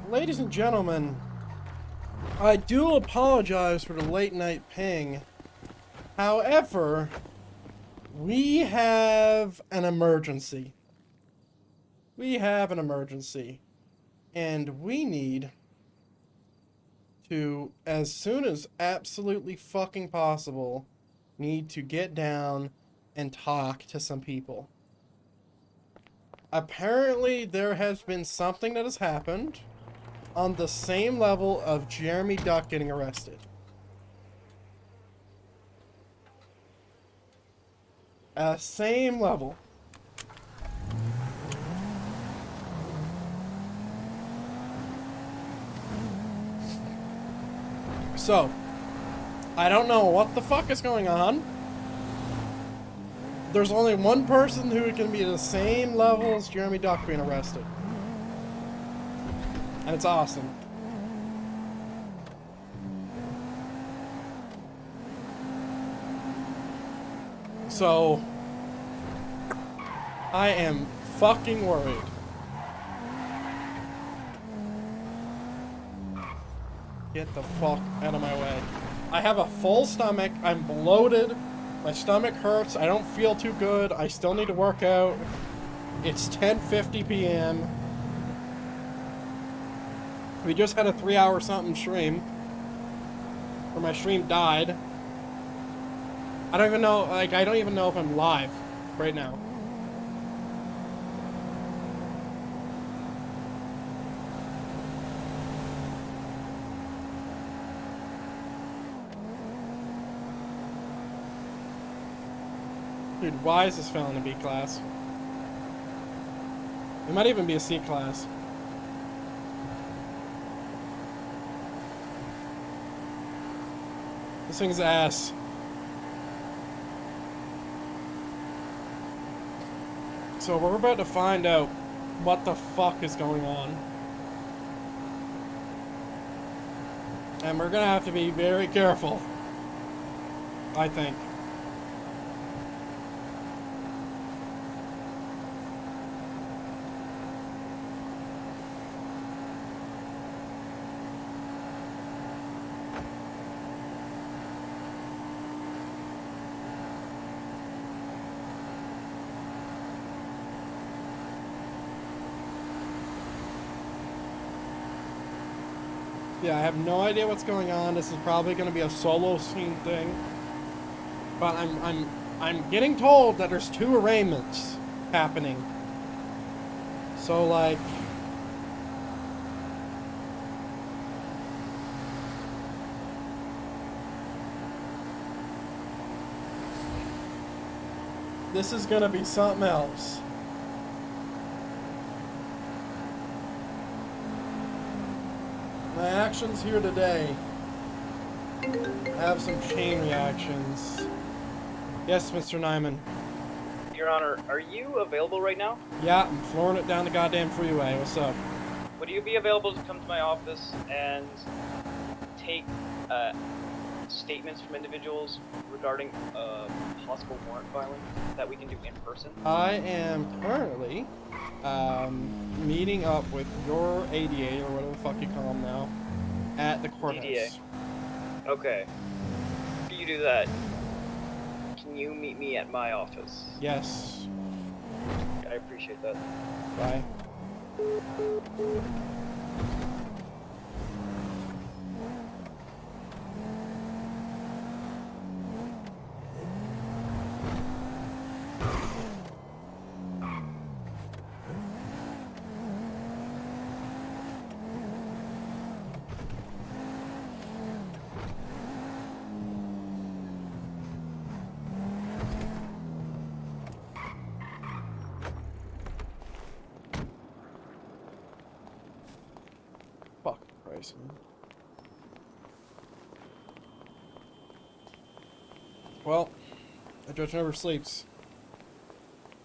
ladies and gentlemen, I do apologize for the late night ping. However, we have an emergency. And we need to, as soon as absolutely fucking possible, need to get down and talk to some people. Apparently, there has been something that has happened on the same level of Jeremy Duck getting arrested. Same level. So, I don't know what the fuck is going on. There's only one person who can be the same level as Jeremy Duck being arrested. And it's Austin. So, I am fucking worried. Get the fuck out of my way. I have a full stomach. I'm bloated. My stomach hurts. I don't feel too good. I still need to work out. It's 10:50 p.m. We just had a 3-hour something stream. Where my stream died. I don't even know, I don't even know if I'm live right now. Dude, why is this failing a B class? It might even be a C class. This thing's ass. So we're about to find out what the fuck is going on. And we're gonna have to be very careful, I think. Yeah, I have no idea what's going on. This is probably going to be a solo scene thing. But I'm getting told that there's 2 arraignments happening. So like this is going to be something else. My actions here today have some chain reactions. Yes, Mr. Nyman. Your Honor, are you available right now? Yeah, I'm flooring it down the goddamn freeway. What's up? Would you be available to come to my office and take statements from individuals regarding possible warrant filing that we can do in person? I am currently meeting up with your ADA, or whatever the fuck you call him now, at the courthouse. ADA. Okay. After you do that, can you meet me at my office? Yes. I appreciate that. Bye. Fuck Christ, man. Well, the judge never sleeps.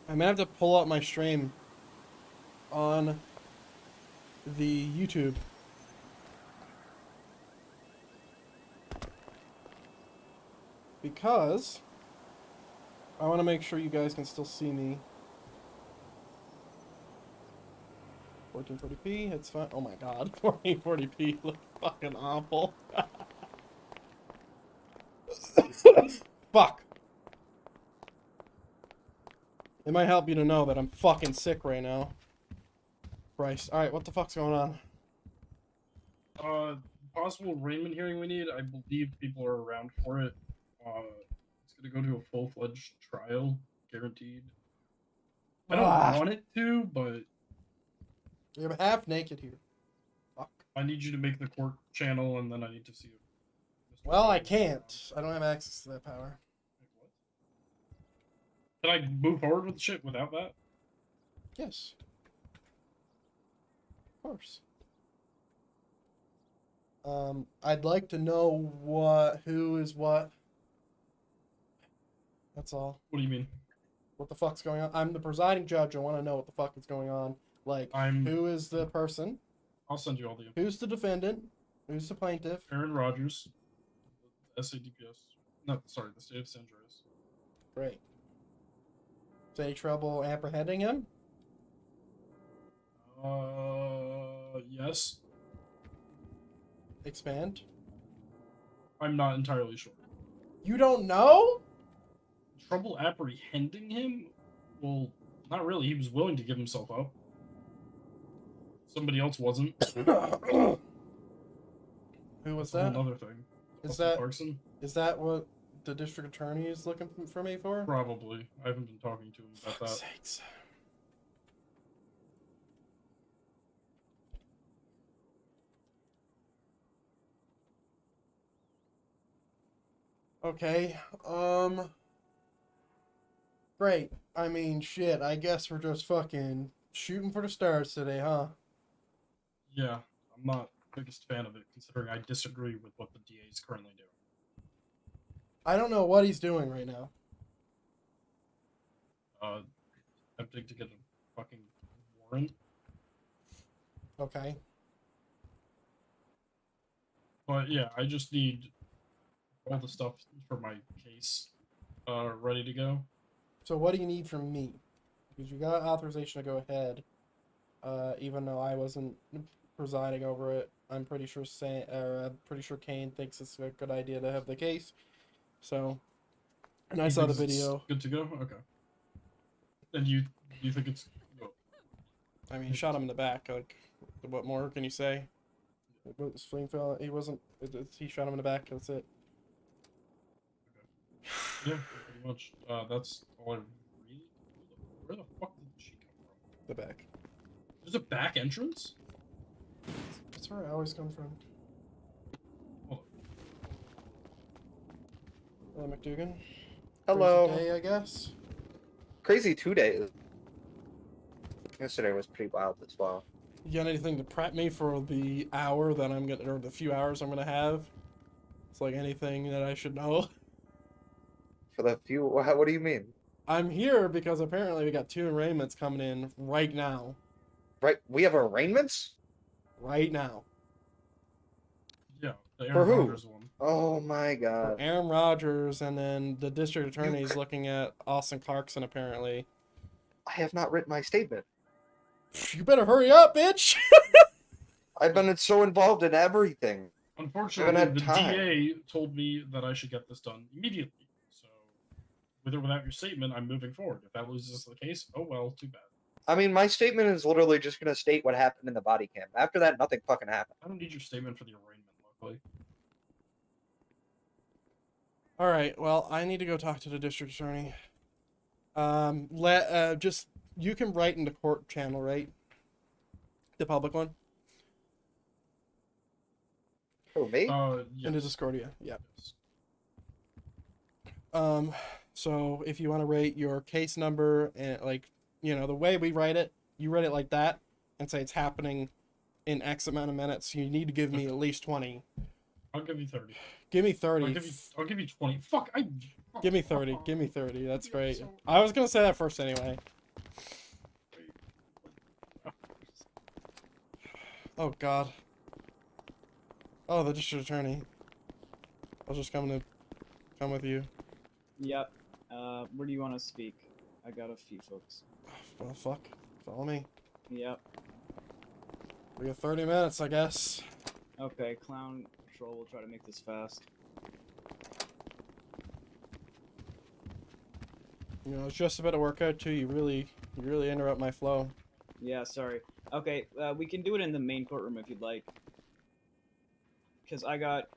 I might have to pull up my stream on the YouTube. Because I want to make sure you guys can still see me. 1440p, it's fine. Oh my god, 1440p looks fucking awful. Fuck. It might help you to know that I'm fucking sick right now. Christ. Alright, what the fuck's going on? Possible arraignment hearing we need. I believe people are around for it. It's gonna go to a full-fledged trial, guaranteed. I don't want it to, but You're half naked here. Fuck. I need you to make the court channel, and then I need to see if Mr. Well, I Jones is can't. I don't have access to that power. around. Wait, what? Can I move forward with shit without that? Yes. Of course. I'd like to know who is what. That's all. What do you mean? What the fuck's going on? I'm the presiding judge. I want to know what the fuck is going on. Like, who is the person? I'll send you all the info. Who's the defendant? Who's the plaintiff? Aaron Rodgers, SADPS. No, sorry, the state of San Andreas. Great. Is any trouble apprehending him? Yes. Expand. I'm not entirely sure. You don't know? Trouble apprehending him? Well, not really. He was willing to give himself up. Somebody else wasn't. Who was That's a that? whole other thing. Is Austin that Clarkson? is that what the district attorney is looking for me for? Probably. I haven't been talking to him about Fuck's that. sakes. Okay. Great. I mean, shit. I guess we're just fucking shooting for the stars today, huh? Yeah, I'm not the biggest fan of it, considering I disagree with what the DA is currently doing. I don't know what he's doing right now. Attempting to get a fucking warrant. Okay. But yeah, I just need all the stuff for my case ready to go. So what do you need from me? Because you got authorization to go ahead, even though I wasn't presiding over it. I'm pretty sure Kane thinks it's a good idea to have the case. So, and I He saw the thinks it's video. Good to go? Okay. And you think it's... Well, I mean, he shot him in the back. Like, what more can you say? It was Springfield. He wasn't. He shot him in the back. That's it. yeah, pretty much. That's all I really... Where the fuck did she come from? The back. There's a back entrance? That's where I always come from. Hold McDougan. Hello. Crazy day, I guess. Crazy 2 days. Yesterday was pretty wild as well. You got anything to prep me for the hour that I'm gonna, or the few hours I'm gonna have? It's like anything that I should know. For the few, what do you mean? I'm here because apparently we got 2 arraignments coming in right now. Right, we have arraignments? Right now. Yeah, the For Aaron who? Rodgers one. Oh my For god. Aaron Rodgers, and then the district attorney's looking at Austin Clarkson apparently. I have not written my statement. You better hurry up, bitch! I've been so involved in everything. Unfortunately, had the time. DA told me that I should get this done immediately. So, with or without your statement, I'm moving forward. If that loses the case, oh well, too bad. I mean, my statement is literally just going to state what happened in the body cam. After that, nothing fucking happened. I don't need your statement for the arraignment, luckily. Alright, well, I need to go talk to the district attorney. You can write in the court channel, right? The public one? Who, me? Yes. In the Discordia, yeah. Yes. So if you want to rate your case number and like, you know, the way we write it, you write it like that and say it's happening in X amount of minutes. You need to give me at least 20. I'll give you 30. Give me 30. I'll give you 20. Fuck, Give me 30. Give me 30. That's great. I was going to say that first anyway. Oh, God. Oh, the district attorney. I was just coming with you. Yep. Where do you want to speak? I got a few folks. Well, fuck. Follow me. Yep. We got 30 minutes, I guess. Okay, clown patrol. We'll try to make this fast. You know, it's just a bit of workout too. You really interrupt my flow. Yeah, sorry. Okay, we can do it in the main courtroom if you'd like. Because I got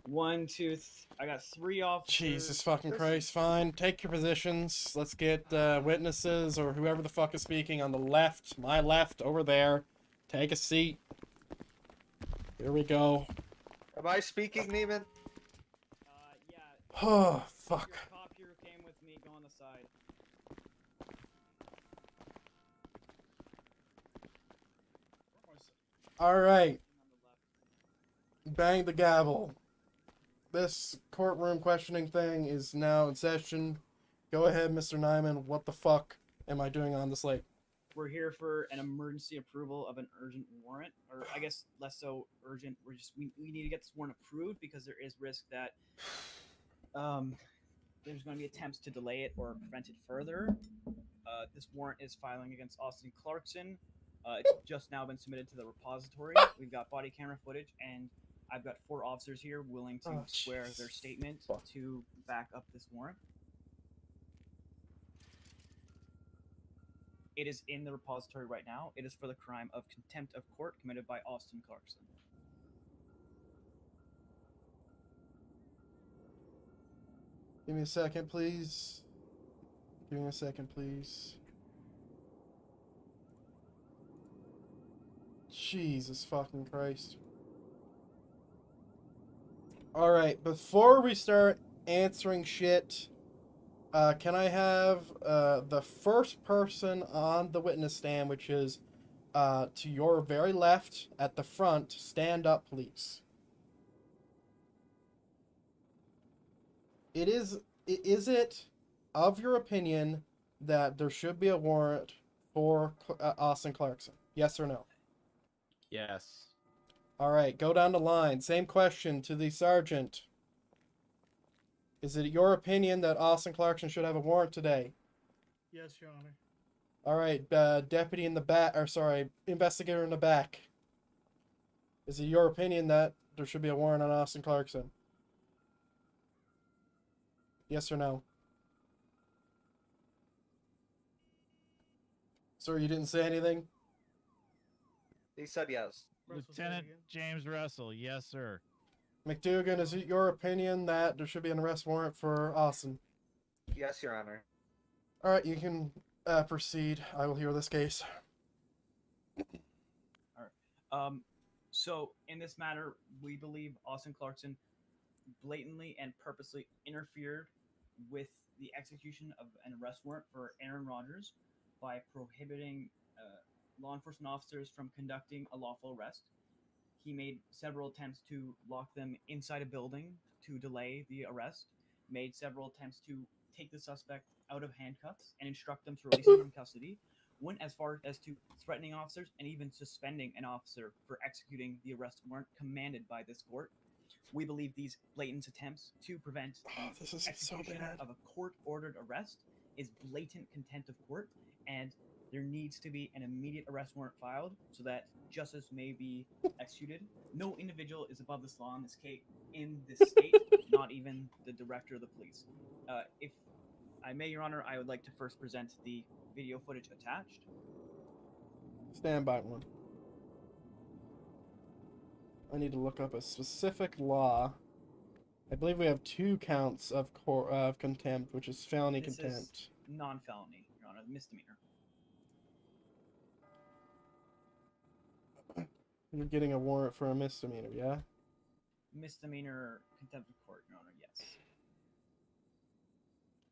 I got 3 officers. Jesus fucking Christ! Fine, take your positions. Let's get witnesses or whoever the fuck is speaking on the left, my left, over there. Take a seat. Here we go. Am I speaking, Neiman? Yeah. Oh fuck. Your cop here who came with me, go on the side. All right. On the left. Bang the gavel. This courtroom questioning thing is now in session. Go ahead, Mr. Nyman. What the fuck am I doing on this lake? We're here for an emergency approval of an urgent warrant, or I guess less so urgent. We need to get this warrant approved because there is risk that there's going to be attempts to delay it or prevent it further. This warrant is filing against Austin Clarkson. It's just now been submitted to the repository. We've got body camera footage, and I've got 4 officers here willing to swear their statement to back up this warrant. It is in the repository right now. It is for the crime of contempt of court committed by Austin Clarkson. Give me a second, please. Give me a second, please. Jesus fucking Christ. Alright, before we start answering shit, can I have the first person on the witness stand, which is to your very left at the front, stand up, please? Is it of your opinion that there should be a warrant for Austin Clarkson? Yes or no? Yes. All right, go down the line. Same question to the sergeant. Is it your opinion that Austin Clarkson should have a warrant today? Yes, Your Honor. All right, deputy in the back, or sorry, investigator in the back. Is it your opinion that there should be a warrant on Austin Clarkson? Yes or no? Sir, you didn't say anything? He said yes. Lieutenant James Russell, yes, sir. McDougan, is it your opinion that there should be an arrest warrant for Austin? Yes, Your Honor. All right, you can proceed. I will hear this case. So in this matter, we believe Austin Clarkson blatantly and purposely interfered with the execution of an arrest warrant for Aaron Rodgers by prohibiting law enforcement officers from conducting a lawful arrest. He made several attempts to lock them inside a building to delay the arrest, made several attempts to take the suspect out of handcuffs and instruct them to release him from custody, went as far as to threatening officers and even suspending an officer for executing the arrest warrant commanded by this court. We believe these blatant attempts to prevent This is so execution bad. of a court-ordered arrest is blatant contempt of court, and there needs to be an immediate arrest warrant filed so that justice may be executed. No individual is above this law in this case, in this state, not even the director of the police. If I may, Your Honor, I would like to first present the video footage attached. Stand by one. I need to look up a specific law. I believe we have 2 counts of contempt, which is felony This contempt. is non-felony, Your Honor, misdemeanor. You're getting a warrant for a misdemeanor, yeah? Misdemeanor contempt of court, Your Honor, yes.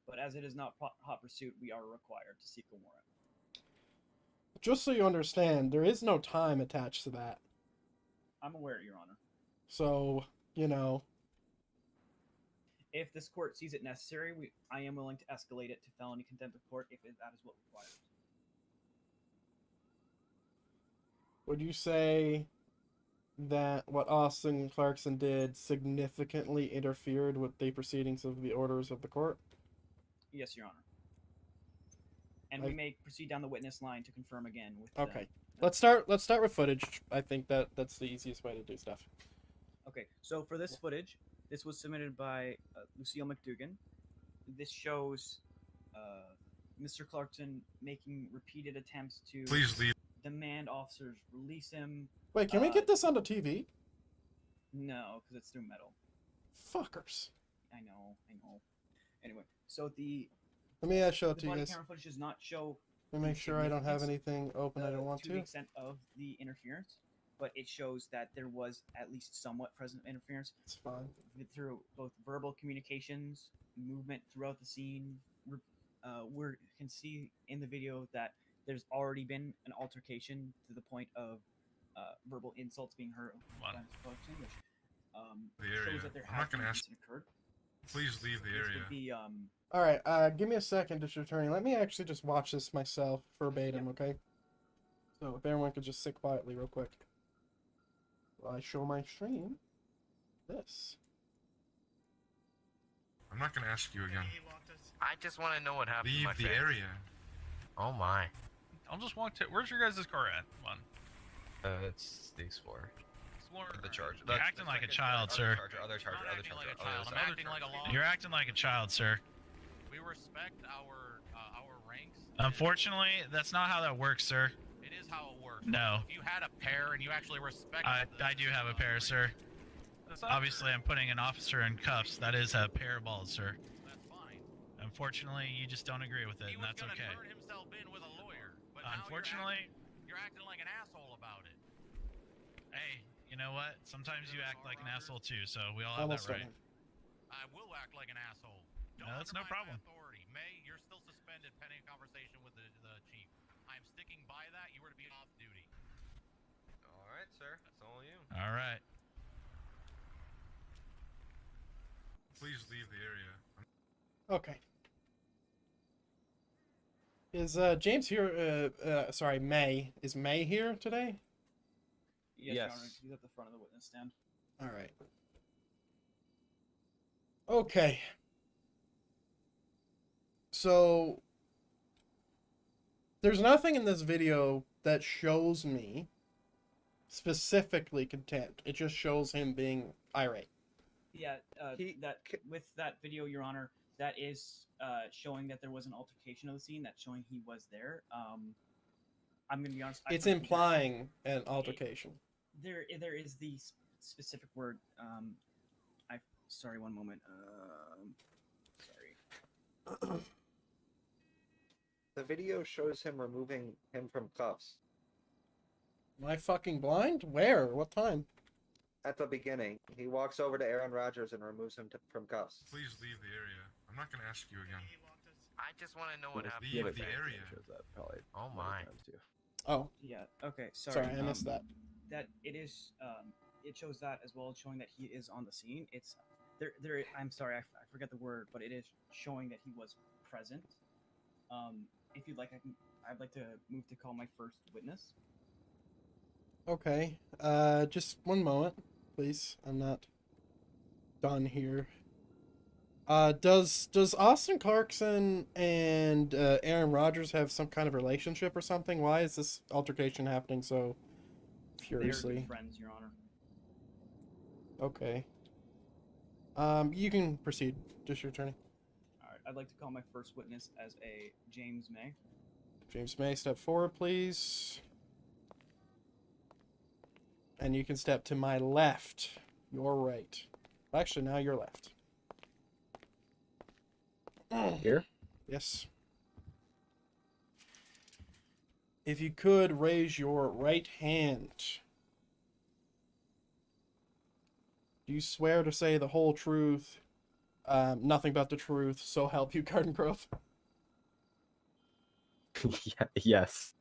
But as it is not hot pursuit, we are required to seek a warrant. Just so you understand, there is no time attached to that. I'm aware, Your Honor. So, you know. If this court sees it necessary, I am willing to escalate it to felony contempt of court if that is what required. Would you say that what Austin Clarkson did significantly interfered with the proceedings of the orders of the court? Yes, Your Honor. And we may proceed down the witness line to confirm again with Okay. Let's start with footage. I think that's the easiest way to do stuff. Okay, so for this footage, this was submitted by Lucille McDougan. This shows Mr. Clarkson making repeated attempts to demand officers release him. Wait, can we get this on the TV? No, because it's through metal. Fuckers. I know. Anyway, so the Let me show it to you body guys. camera footage does not show Let me make sure I don't have significance, anything open I don't want to the to. extent of the interference, but it shows that there was at least somewhat present interference It's fine. through both verbal communications, movement throughout the scene. We can see in the video that there's already been an altercation to the point of verbal insults being heard by Mr. Clarkson, which shows that there has been an incident occurred. Please leave the area. Would be, All right, give me a second, District Attorney. Let me actually just watch this myself verbatim, okay? So if everyone could just sit quietly real quick. While I show my stream this. I'm not gonna ask you again. I just want to know what happened. Leave to my the friend. area. Oh my. I'll just walk to. Where's your guys' car at? Come on. It's the Explorer. Explorer. The Charger. You're acting like a child, sir. Other Charger. I'm Other acting Charger. like a child. Other I'm Charger. acting like a law. You're acting like a child, sir. We respect our ranks. Unfortunately, that's not how that works, sir. It is how it works. No. If you had a pair and you actually respect. I do have a pair, sir. Obviously, I'm putting an officer in cuffs. That is a pair of balls, sir. That's fine. Unfortunately, you just don't agree with it, and that's okay. He was gonna turn himself in with a lawyer, but unfortunately, you're acting like an asshole about it. Hey, you know what? Sometimes you act like an asshole too, so we all have that right. I will act like an asshole. No, that's no problem. Authority. May, you're still suspended pending a conversation with the chief. I'm sticking by that. You were to be off duty. All right, sir. It's all you. All right. Please leave the area. Okay. Is James here? Sorry, May. Is May here today? yes, Yes. Your Honor, he's at the front of the witness stand. All right. Okay. So there's nothing in this video that shows me specifically contempt. It just shows him being irate. Yeah, with that video, Your Honor, that is showing that there was an altercation of the scene. That's showing he was there. I'm gonna be honest. It's implying an altercation. There is the specific word. Sorry, one moment. Sorry. The video shows him removing him from cuffs. Am I fucking blind? Where? What time? At the beginning, he walks over to Aaron Rodgers and removes him from cuffs. Please leave the area. I'm not gonna ask you again. I just want to know what happened. Leave to my the friend. area. Oh my. Oh, Yeah. Okay. sorry, I missed that. That it is. It shows that as well as showing that he is on the scene. It's there. I'm sorry, I forget the word, but it is showing that he was present. If you'd like, I'd like to move to call my first witness. Okay. Just one moment, please. I'm not done here. Does Austin Clarkson and Aaron Rodgers have some kind of relationship or something? Why is this altercation happening so furiously? They're good friends, Your Honor. Okay. You can proceed, District Attorney. All right. I'd like to call my first witness as a James May. James May, step forward, please. And you can step to my left. Your right. Actually, now your left. Here? Yes. If you could raise your right hand. Do you swear to say the whole truth, nothing but the truth, so help you, Garden Grove? Yes.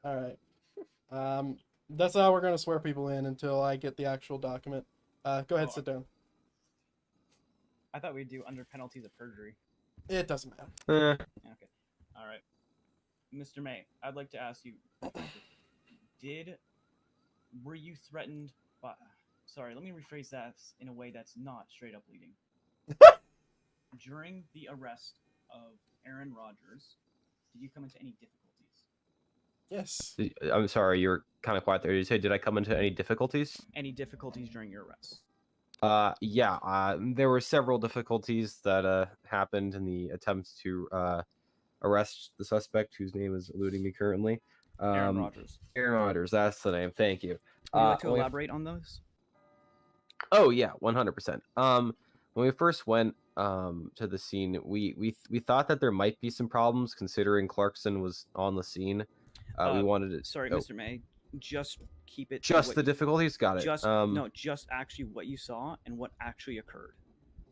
All right. That's how we're gonna swear people in until I get the actual document. Go ahead, sit down. I thought we'd do under penalties of perjury. It doesn't matter. Okay. All right. Mr. May, I'd like to ask you, were you threatened by, sorry, let me rephrase that in a way that's not straight up leading. During the arrest of Aaron Rodgers, did you come into any difficulties? Yes. I'm sorry, you're kind of quiet there. Did you say, did I come into any difficulties? Any difficulties during your arrest? Yeah. There were several difficulties that happened in the attempt to arrest the suspect, whose name is eluding me currently. Aaron Rodgers. Aaron Rodgers, that's the name. Thank you. Would you like to when we- elaborate on those? Oh yeah, 100%. When we first went to the scene, we thought that there might be some problems considering Clarkson was on the scene. We wanted to. Sorry, oh, Mr. May. Just keep it. to Just what the you- difficulties. Got it. Just no, just actually what you saw and what actually occurred.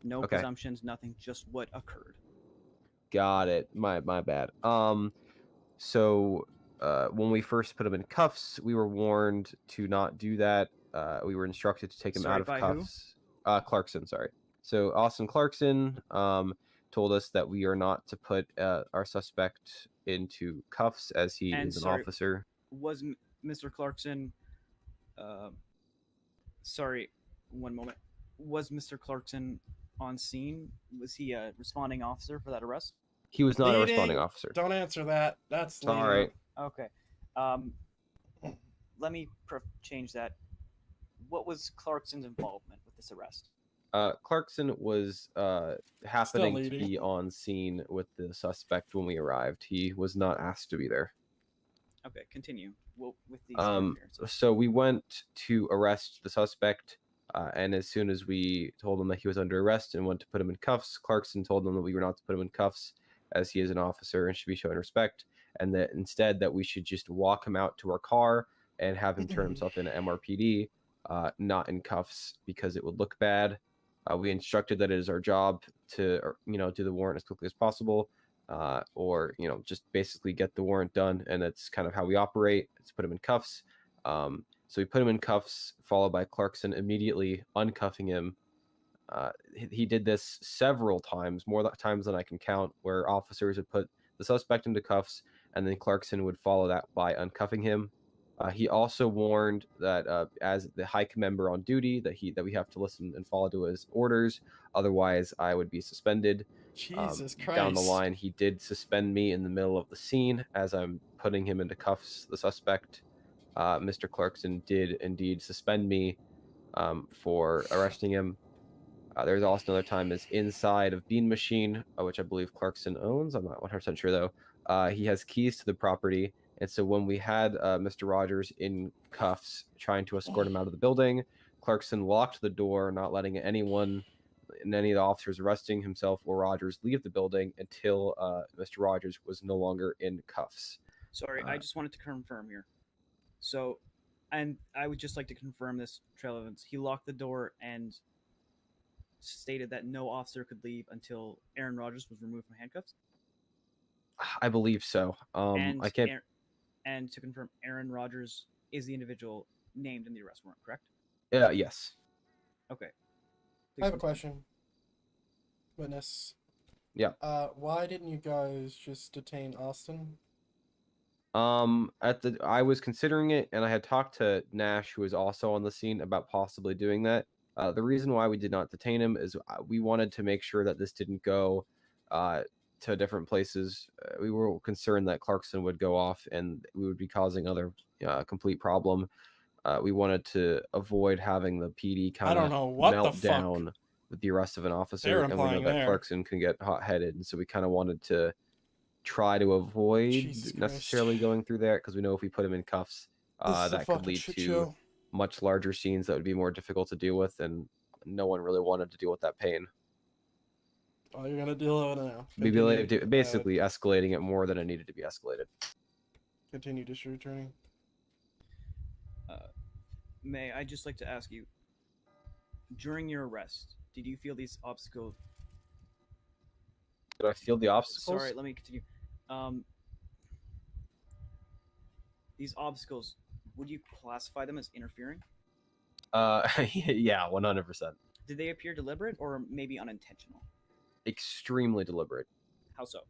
No Okay. presumptions, nothing. Just what occurred. Got it. My bad. So when we first put him in cuffs, we were warned to not do that. We were instructed to take him Sorry, out of by who? cuffs. Clarkson, sorry. So Austin Clarkson told us that we are not to put our suspect into cuffs as he And is an sorry, officer. Was Mr. Clarkson? Sorry, one moment. Was Mr. Clarkson on scene? Was he a responding officer for that arrest? He was not a responding Leading. officer. Don't answer that. That's leading. All right. Okay. Let me change that. What was Clarkson's involvement with this arrest? Clarkson was happening to leading. be on scene with the suspect when we arrived. He was not asked to be there. Okay, continue. Well, with these interferences. So we went to arrest the suspect, and as soon as we told him that he was under arrest and went to put him in cuffs, Clarkson told them that we were not to put him in cuffs as he is an officer and should be shown respect, and that instead that we should just walk him out to our car and have him turn himself into MRPD, not in cuffs because it would look bad. We instructed that it is our job to, do the warrant as quickly as possible, or just basically get the warrant done, and that's kind of how we operate. It's put him in cuffs. So we put him in cuffs, followed by Clarkson immediately uncuffing him. He did this several times, more times than I can count, where officers would put the suspect into cuffs, and then Clarkson would follow that by uncuffing him. He also warned that as the hike member on duty, that we have to listen and follow to his orders. Otherwise, I would be suspended. Jesus Christ. Down the line, he did suspend me in the middle of the scene as I'm putting him into cuffs. The suspect, Mr. Clarkson, did indeed suspend me for arresting him. There's also another time is inside of Bean Machine, which I believe Clarkson owns. I'm not 100% sure though. He has keys to the property. And so when we had Mr. Rogers in cuffs trying to escort him out of the building, Clarkson locked the door, not letting anyone and any of the officers arresting himself or Rogers leave the building until Mr. Rogers was no longer in cuffs. Sorry, I just wanted to confirm here. So, and I would just like to confirm this trail of events. He locked the door and stated that no officer could leave until Aaron Rodgers was removed from handcuffs. I believe so. And I can't. And to confirm, Aaron Rodgers is the individual named in the arrest warrant, correct? Yes. Okay. I have a question. Witness. Yeah. Why didn't you guys just detain Austin? I was considering it, and I had talked to Nash, who was also on the scene, about possibly doing that. The reason why we did not detain him is we wanted to make sure that this didn't go to different places. We were concerned that Clarkson would go off and we would be causing other complete problem. We wanted to avoid having the PD kind of melt down with the arrest of an officer, and we know that Clarkson can get hot-headed, and so we kind of wanted to try to avoid necessarily going through there, because we know if we put him in cuffs, that could lead to much larger scenes that would be more difficult to deal with, and no one really wanted to deal with that pain. Oh, you're gonna deal with it now. We believe basically escalating it more than it needed to be escalated. Continue, District Attorney. May I just like to ask you, during your arrest, did you feel these obstacles? Did I feel the obstacles? Sorry, let me continue. These obstacles, would you classify them as interfering? Yeah, 100%. Did they appear deliberate or maybe unintentional? Extremely deliberate. How so?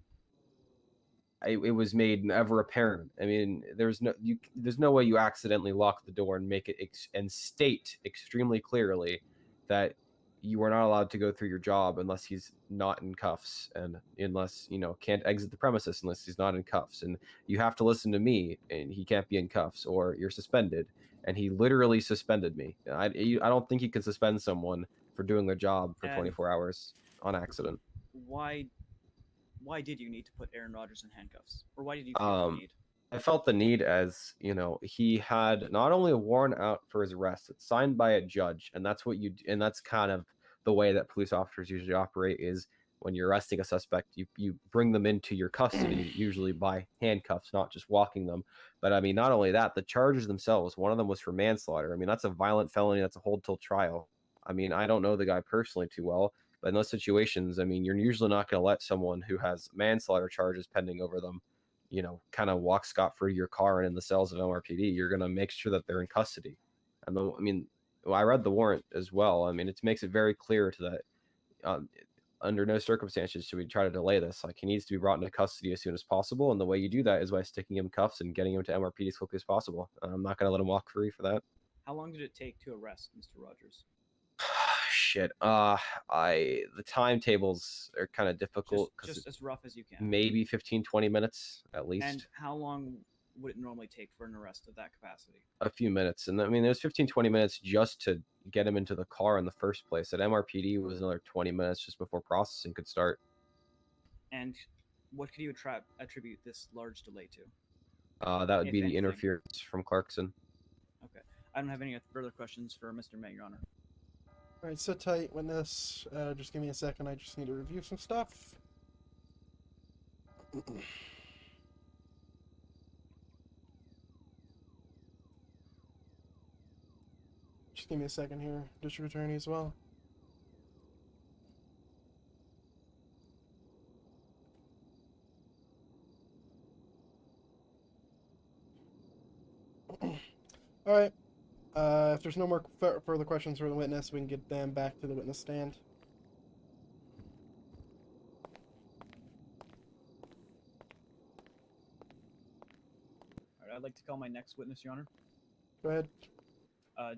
It was made ever apparent. I mean, there's no way you accidentally lock the door and make it and state extremely clearly that you are not allowed to go through your job unless he's not in cuffs, and unless can't exit the premises unless he's not in cuffs, and you have to listen to me, and he can't be in cuffs or you're suspended. And he literally suspended me. I don't think you can suspend someone for doing their job for And 24 hours on accident. Why did you need to put Aaron Rodgers in handcuffs, or why did you feel the need? I felt the need as, he had not only a warrant out for his arrest, it's signed by a judge, and that's kind of the way that police officers usually operate. Is when you're arresting a suspect, you bring them into your custody, usually by handcuffs, not just walking them. But I mean, not only that, the charges themselves, one of them was for manslaughter. I mean, that's a violent felony, that's a hold till trial. I mean, I don't know the guy personally too well, but in those situations, I mean, you're usually not going to let someone who has manslaughter charges pending over them kind of walk scot-free your car and in the cells of MRPD. You're going to make sure that they're in custody. And I mean, I read the warrant as well. I mean, it makes it very clear to that under no circumstances should we try to delay this. Like, he needs to be brought into custody as soon as possible. And the way you do that is by sticking him in cuffs and getting him to MRPD as quickly as possible. I'm not going to let him walk free for that. How long did it take to arrest Mr. Rogers? Shit. The timetables are kind of difficult. Just as rough as you can. Maybe 15-20 minutes at least. And how long would it normally take for an arrest of that capacity? A few minutes. And I mean, there's 15-20 minutes just to get him into the car in the first place. At MRPD was another 20 minutes just before processing could start. And what could you attribute this large delay to? That would be the interference from Clarkson. Okay. I don't have any further questions for Mr. May, Your Honor. All right, sit tight, witness. Just give me a second. I just need to review some stuff. Just give me a second here. District Attorney as well. All right. If there's no more further questions for the witness, we can get them back to the witness stand. All right, I'd like to call my next witness, Your Honor. Go ahead.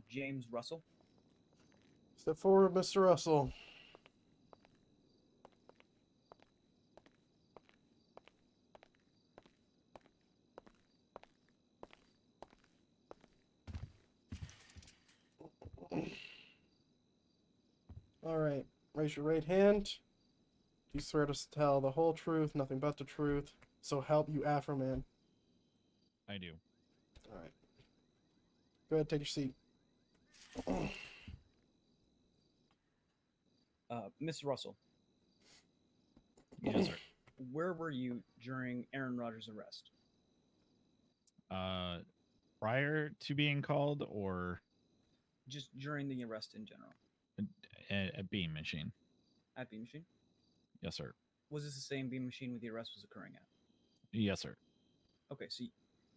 James Russell. Step forward, Mr. Russell. All right, raise your right hand. Do you swear to tell the whole truth, nothing but the truth, so help you Afro Man? I do. All right. Go ahead, take your seat. Mr. Russell. Yes, sir. Where were you during Aaron Rodgers' arrest? Prior to being called, or just during the arrest in general? A beam machine. At beam machine? Yes, sir. Was this the same beam machine where the arrest was occurring at? Yes, sir. Okay, so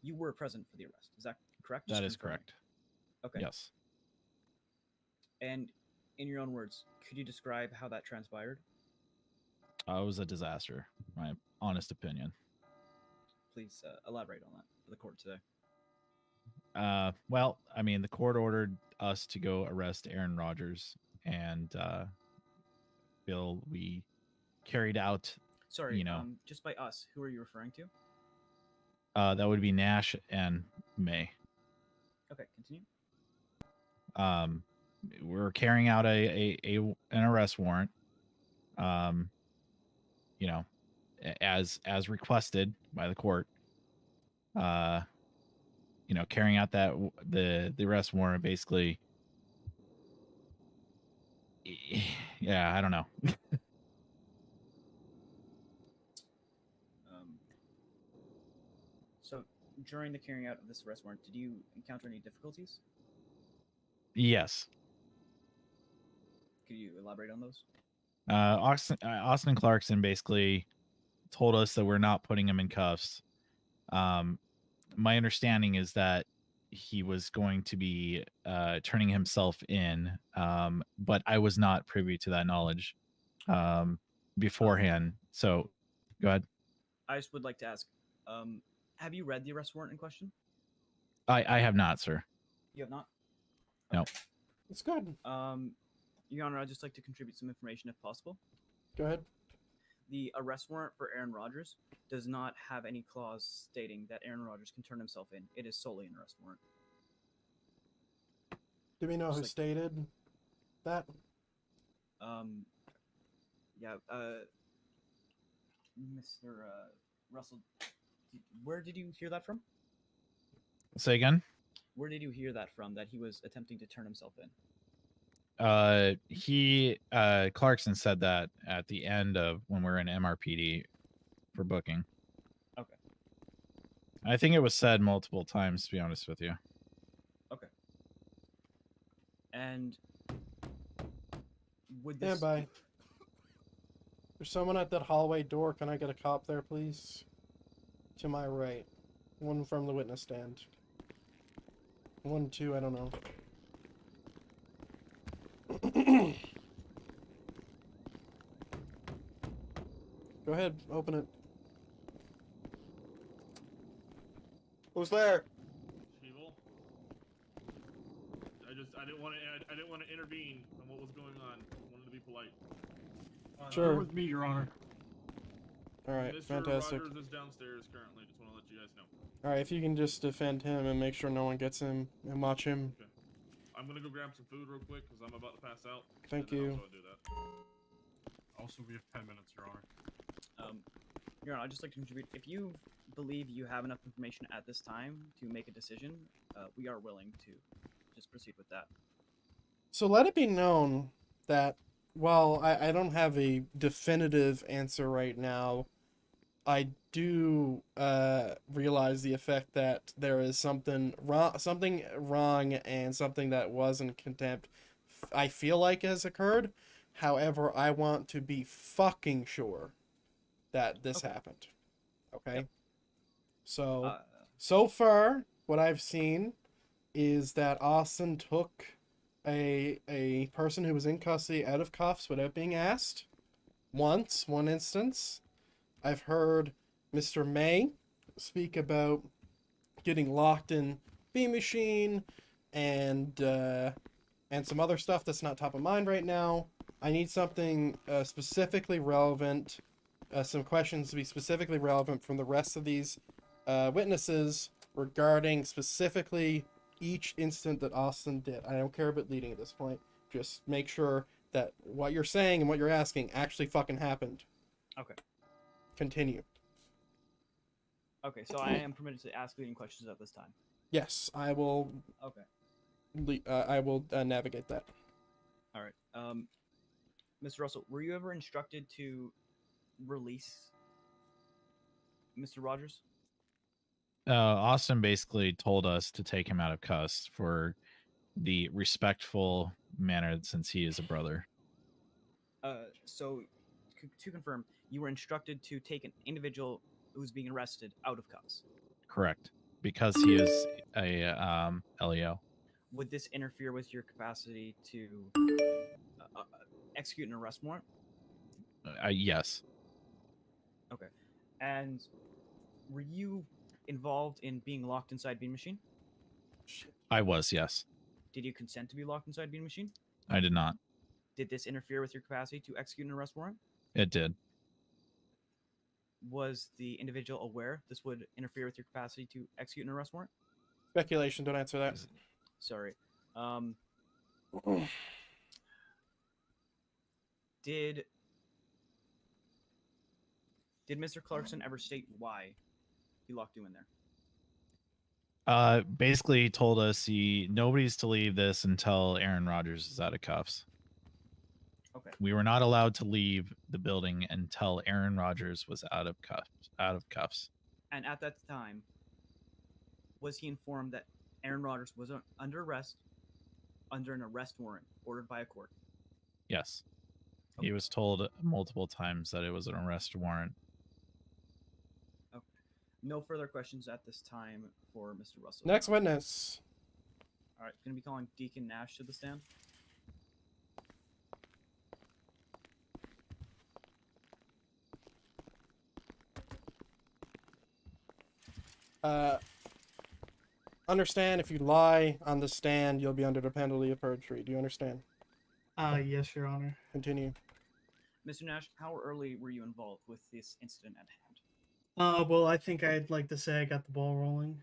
you were present for the arrest. Is that correct? That is correct. Okay. Yes. And in your own words, could you describe how that transpired? It was a disaster, my honest opinion. Please elaborate on that for the court today. Well, I mean, the court ordered us to go arrest Aaron Rodgers, and Bill, we carried out. Sorry, just by us, who are you referring to? That would be Nash and May. Okay, continue. We're carrying out an arrest warrant. As requested by the court. Carrying out the arrest warrant, basically. Yeah, I don't know. So during the carrying out of this arrest warrant, did you encounter any difficulties? Yes. Could you elaborate on those? Austin Clarkson basically told us that we're not putting him in cuffs. My understanding is that he was going to be turning himself in, but I was not privy to that knowledge beforehand. So, go ahead. I just would like to ask, have you read the arrest warrant in question? I have not, sir. You have not? No. It's good. Your Honor, I'd just like to contribute some information if possible. Go ahead. The arrest warrant for Aaron Rodgers does not have any clause stating that Aaron Rodgers can turn himself in. It is solely an arrest warrant. Do we know Just who like- stated that? Yeah, Mr. Russell, where did you hear that from? Say again. Where did you hear that from, that he was attempting to turn himself in? Clarkson said that at the end of when we were in MRPD for booking. Okay. I think it was said multiple times, to be honest with you. Okay. And would Stand this... by. There's someone at that hallway door. Can I get a cop there, please? To my right. One from the witness stand. 1, 2, I don't know. Go ahead, open it. Who's there? Evil. I didn't want to intervene on what was going on. I wanted to be polite. Sure. With me, Your Honor. Alright, Mr. fantastic. Rogers is downstairs currently. Just want to let you guys know. Alright, if you can just defend him and make sure no one gets him and watch him. Okay. I'm gonna go grab some food real quick because I'm about to pass out. Thank and then you. I'll go do that. Also, we have 10 minutes, Your Honor. Your Honor, I'd just like to contribute. If you believe you have enough information at this time to make a decision, we are willing to just proceed with that. So let it be known that while I don't have a definitive answer right now, I do realize the effect that there is something wrong and something that was in contempt I feel like has occurred. However, I want to be fucking sure that this happened. Okay? Yep. So far, what I've seen is that Austin took a person who was in custody out of cuffs without being asked. One instance. I've heard Mr. May speak about getting locked in B machine and some other stuff that's not top of mind right now. I need something specifically relevant, some questions to be specifically relevant from the rest of these witnesses regarding specifically each incident that Austin did. I don't care about leading at this point. Just make sure that what you're saying and what you're asking actually fucking happened. Okay. Continue. Okay, so I am permitted to ask leading questions at this time. Yes, I will. Okay. I will navigate that. All right. Mr. Russell, were you ever instructed to release Mr. Rogers? Austin basically told us to take him out of cuffs for the respectful manner since he is a brother. So, to confirm, you were instructed to take an individual who's being arrested out of cuffs. Correct. Because he is a LEO. Would this interfere with your capacity to execute an arrest warrant? Yes. Okay. And were you involved in being locked inside Bean Machine? I was, yes. Did you consent to be locked inside Bean Machine? I did not. Did this interfere with your capacity to execute an arrest warrant? It did. Was the individual aware this would interfere with your capacity to execute an arrest warrant? Speculation, don't answer that. Sorry. Did Mr. Clarkson ever state why he locked you in there? Basically, he told us nobody's to leave this until Aaron Rodgers is out of cuffs. Okay. We were not allowed to leave the building until Aaron Rodgers was out of cuffs. And at that time, was he informed that Aaron Rodgers was under arrest, under an arrest warrant ordered by a court? Yes. Okay. He was told multiple times that it was an arrest warrant. Okay. No further questions at this time for Mr. Russell. Next witness. All right, going to be calling Deacon Nash to the stand. Understand if you lie on the stand, you'll be under the penalty of perjury. Do you understand? Yes, Your Honor. Continue. Mr. Nash, how early were you involved with this incident at hand? Well, I think I'd like to say I got the ball rolling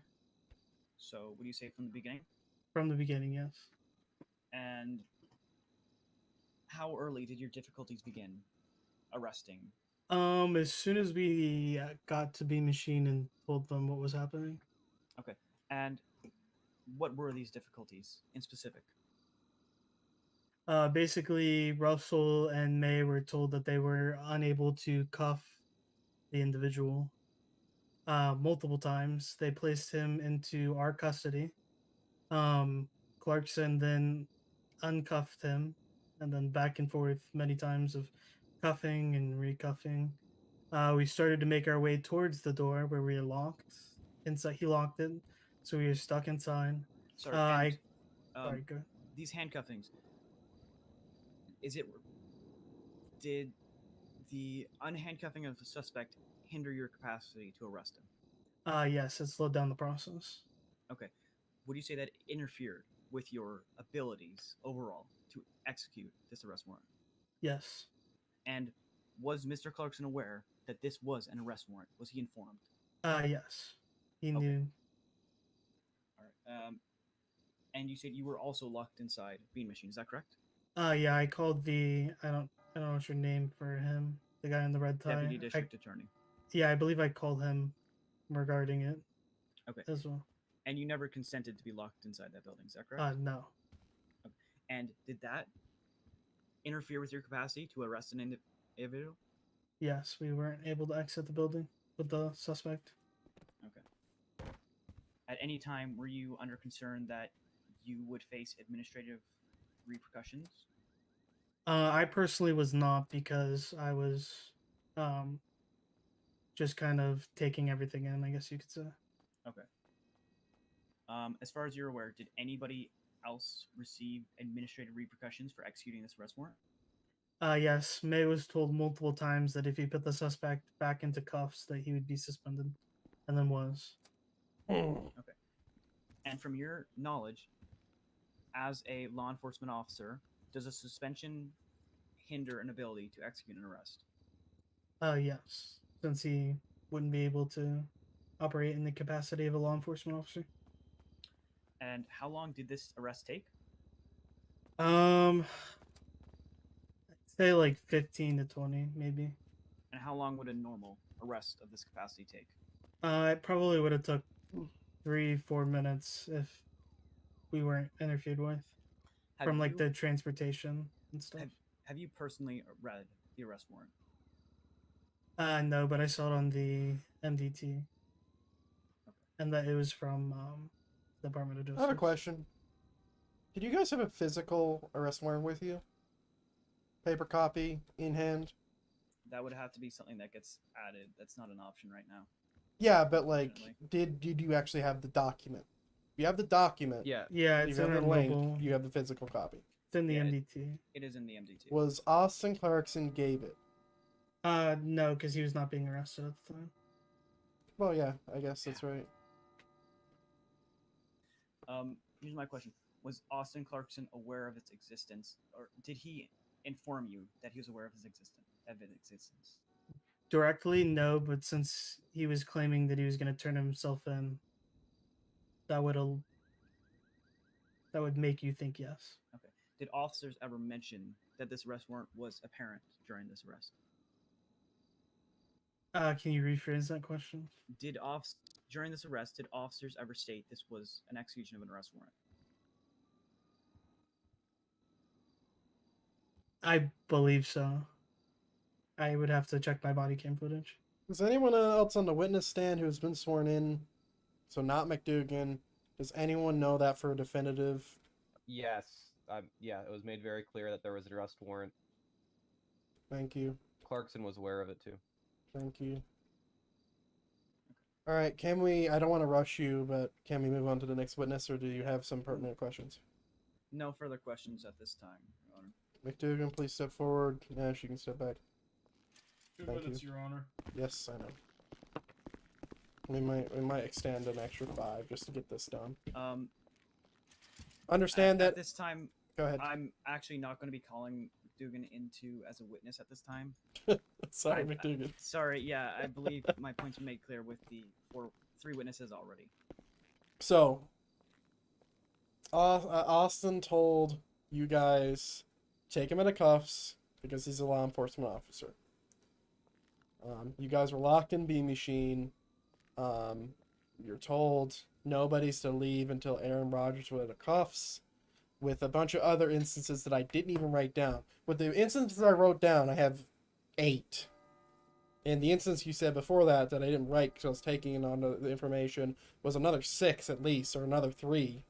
So, would you say from the beginning? from the beginning. Yes. And how early did your difficulties begin arresting? As soon as we got to B Machine and told them what was happening. Okay. And what were these difficulties in specific? Basically, Russell and May were told that they were unable to cuff the individual. Multiple times, they placed him into our custody. Clarkson then uncuffed him, and then back and forth many times of cuffing and recuffing. We started to make our way towards the door where we were locked. Inside, he locked it, so we were stuck inside. Sorry, Sorry, go. These handcuffings. Did the unhandcuffing of the suspect hinder your capacity to arrest him? Yes, it slowed down the process. Okay. Would you say that interfered with your abilities overall to execute this arrest warrant? Yes. And was Mr. Clarkson aware that this was an arrest warrant? Was he informed? Yes. He knew. All right. And you said you were also locked inside Bean Machine. Is that correct? Yeah, I called the I don't know what's your name for him, the guy in the red tie. Deputy District Attorney. Yeah, I believe I called him regarding it. Okay. As well. And you never consented to be locked inside that building. Is that correct? No. Okay. And did that interfere with your capacity to arrest an individual? Yes, we weren't able to exit the building with the suspect. Okay. At any time, were you under concern that you would face administrative repercussions? I personally was not, because I was just kind of taking everything in, I guess you could say. Okay. As far as you're aware, did anybody else receive administrative repercussions for executing this arrest warrant? Yes, May was told multiple times that if he put the suspect back into cuffs, that he would be suspended, and then was. Okay. And from your knowledge, as a law enforcement officer, does a suspension hinder an ability to execute an arrest? Yes, since he wouldn't be able to operate in the capacity of a law enforcement officer. And how long did this arrest take? I'd say like 15 to 20, maybe. And how long would a normal arrest of this capacity take? It probably would have took 3-4 minutes if we weren't interfered with from like the transportation and stuff. Have you personally read the arrest warrant? No, but I saw it on the MDT, and that it was from Department of Justice. I have a question. Did you guys have a physical arrest warrant with you? Paper copy in hand? That would have to be something that gets added. That's not an option right now. Yeah, but like, did you actually have the document? If you have the document, Yeah, it's you have in the our link, mobile. you have the physical copy. It's in the MDT. It is in the MDT. Was Austin Clarkson gave it? No, because he was not being arrested at the time. Well, yeah, I guess that's right. Here's my question: was Austin Clarkson aware of its existence, or did he inform you that he was aware of its existence? Directly, no, but since he was claiming that he was going to turn himself in, that would make you think yes. Okay. Did officers ever mention that this arrest warrant was apparent during this arrest? Can you rephrase that question? During this arrest, did officers ever state this was an execution of an arrest warrant? I believe so. I would have to check my body cam footage. Is anyone else on the witness stand who's been sworn in? So not McDougan. Does anyone know that for a definitive? Yes. Yeah, it was made very clear that there was an arrest warrant. Thank you. Clarkson was aware of it too. Thank you. All right, can we? I don't want to rush you, but can we move on to the next witness, or do you have some pertinent questions? No further questions at this time, Your Honor. McDougan, please step forward. Nash, you can step back. 2 Thank minutes, you. Your Honor. Yes, I know. We might extend an extra 5 just to get this done. Understand that at this time, Go ahead. I'm actually not going to be calling Dugan into as a witness at this time. Sorry, McDougan. Sorry, yeah, I believe my points were made clear with the 3 witnesses already. So, Austin told you guys take him into cuffs because he's a law enforcement officer. You guys were locked in B Machine. You're told nobody's to leave until Aaron Rodgers was in the cuffs, with a bunch of other instances that I didn't even write down. With the instances I wrote down, I have 8. And the instance you said before that I didn't write because I was taking in on the information was another 6 at least, or another 3.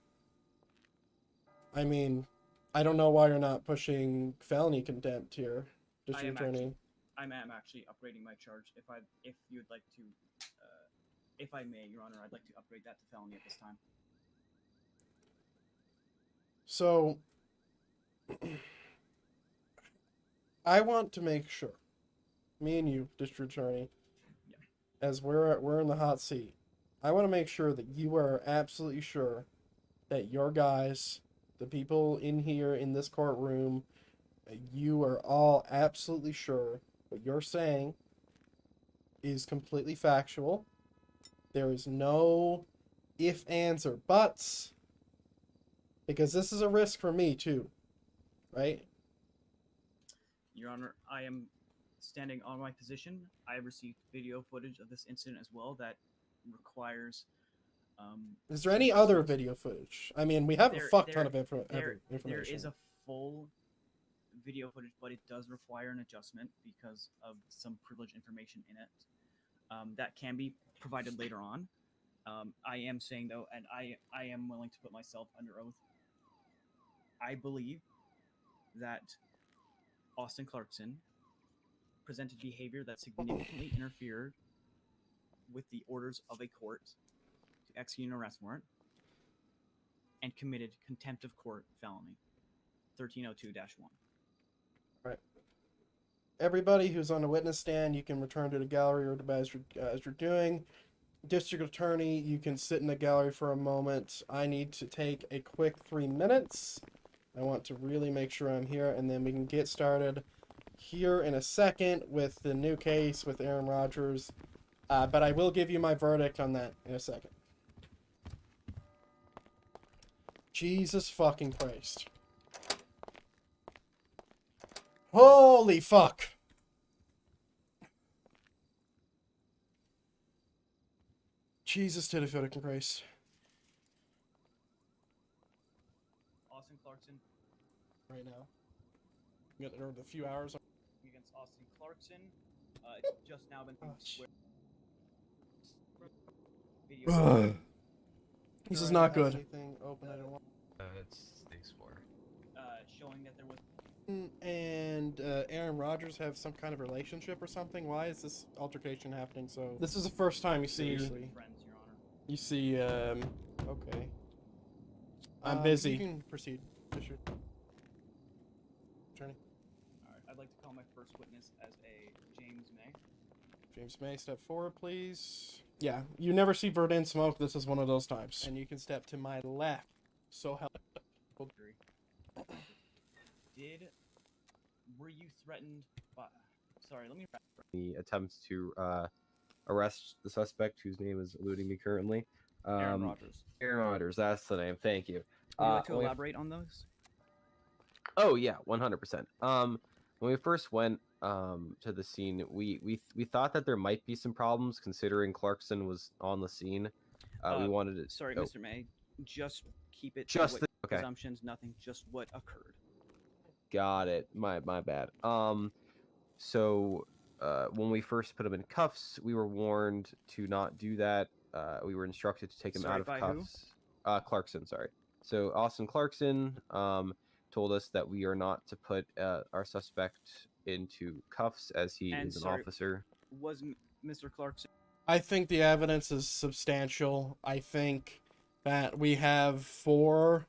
I mean, I don't know why you're not pushing felony contempt here, District Attorney. I am actually upgrading my charge. If you'd like to, if I may, Your Honor, I'd like to upgrade that to felony at this time. So, I want to make sure, me and you, District Attorney, as we're in the hot seat, I want to make sure that you are absolutely sure that your guys, the people in here in this courtroom, you are all absolutely sure what you're saying is completely factual. There is no if, ands, or buts. Because this is a risk for me too, right? Your Honor, I am standing on my position. I have received video footage of this incident as well that requires... is there any other video footage? I mean, we have a fuck ton of information. There is a full video footage, but it does require an adjustment because of some privileged information in it. That can be provided later on. I am saying, though, and I am willing to put myself under oath, I believe that Austin Clarkson presented behavior that significantly interfered with the orders of a court to execute an arrest warrant and committed contempt of court felony 1302-1. Right. Everybody who's on the witness stand, you can return to the gallery or as you're doing. District Attorney, you can sit in the gallery for a moment. I need to take a quick 3 minutes. I want to really make sure I'm here, and then we can get started here in a second with the new case with Aaron Rodgers. But I will give you my verdict on that in a second. Jesus fucking Christ. Holy fuck. Jesus to the fucking Christ. Austin Clarkson. Right now. We got a few hours. Against Austin Clarkson. It's just now been video. This is not good. Open, I don't want. It's the Explorer. Showing that there was. And Aaron Rodgers have some kind of relationship or something? Why is this altercation happening? So this is the first time you see. Friends, Your Honor. You see. Okay. I'm busy. You can proceed, Fisher. Attorney. All right. I'd like to call my first witness as a James May. James May, step forward, please. Yeah, you never see Verdun smoke. This is one of those times. And you can step to my left. So help. Were you threatened by... Sorry, let me... The attempt to arrest the suspect, whose name is eluding me currently. Aaron Rodgers. Aaron Rodgers, that's the name. Thank you. Would you like to elaborate on those? Oh yeah, 100%. When we first went to the scene, we thought that there might be some problems considering Clarkson was on the scene. We wanted to. Sorry, oh. Mr. May. Just keep it. Just the, okay. Presumptions, nothing. Just what occurred. Got it. My bad. So when we first put him in cuffs, we were warned to not do that. We were instructed to take him out of cuffs. Clarkson, sorry. So Austin Clarkson told us that we are not to put our suspect into cuffs as he is an officer. Was Mr. Clarkson? I think the evidence is substantial. I think that we have four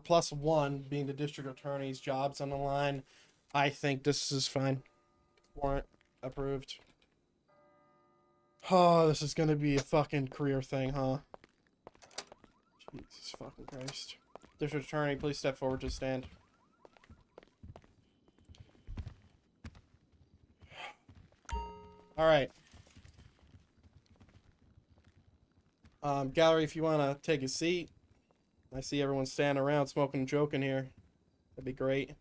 plus one being the district attorney's jobs on the line. I think this is fine. Warrant approved. Oh, this is gonna be a fucking career thing, huh? Jesus fucking Christ. District Attorney, please step forward to stand. All right. Gallery, if you want to take a seat. I see everyone standing around smoking and joking here. That'd be great.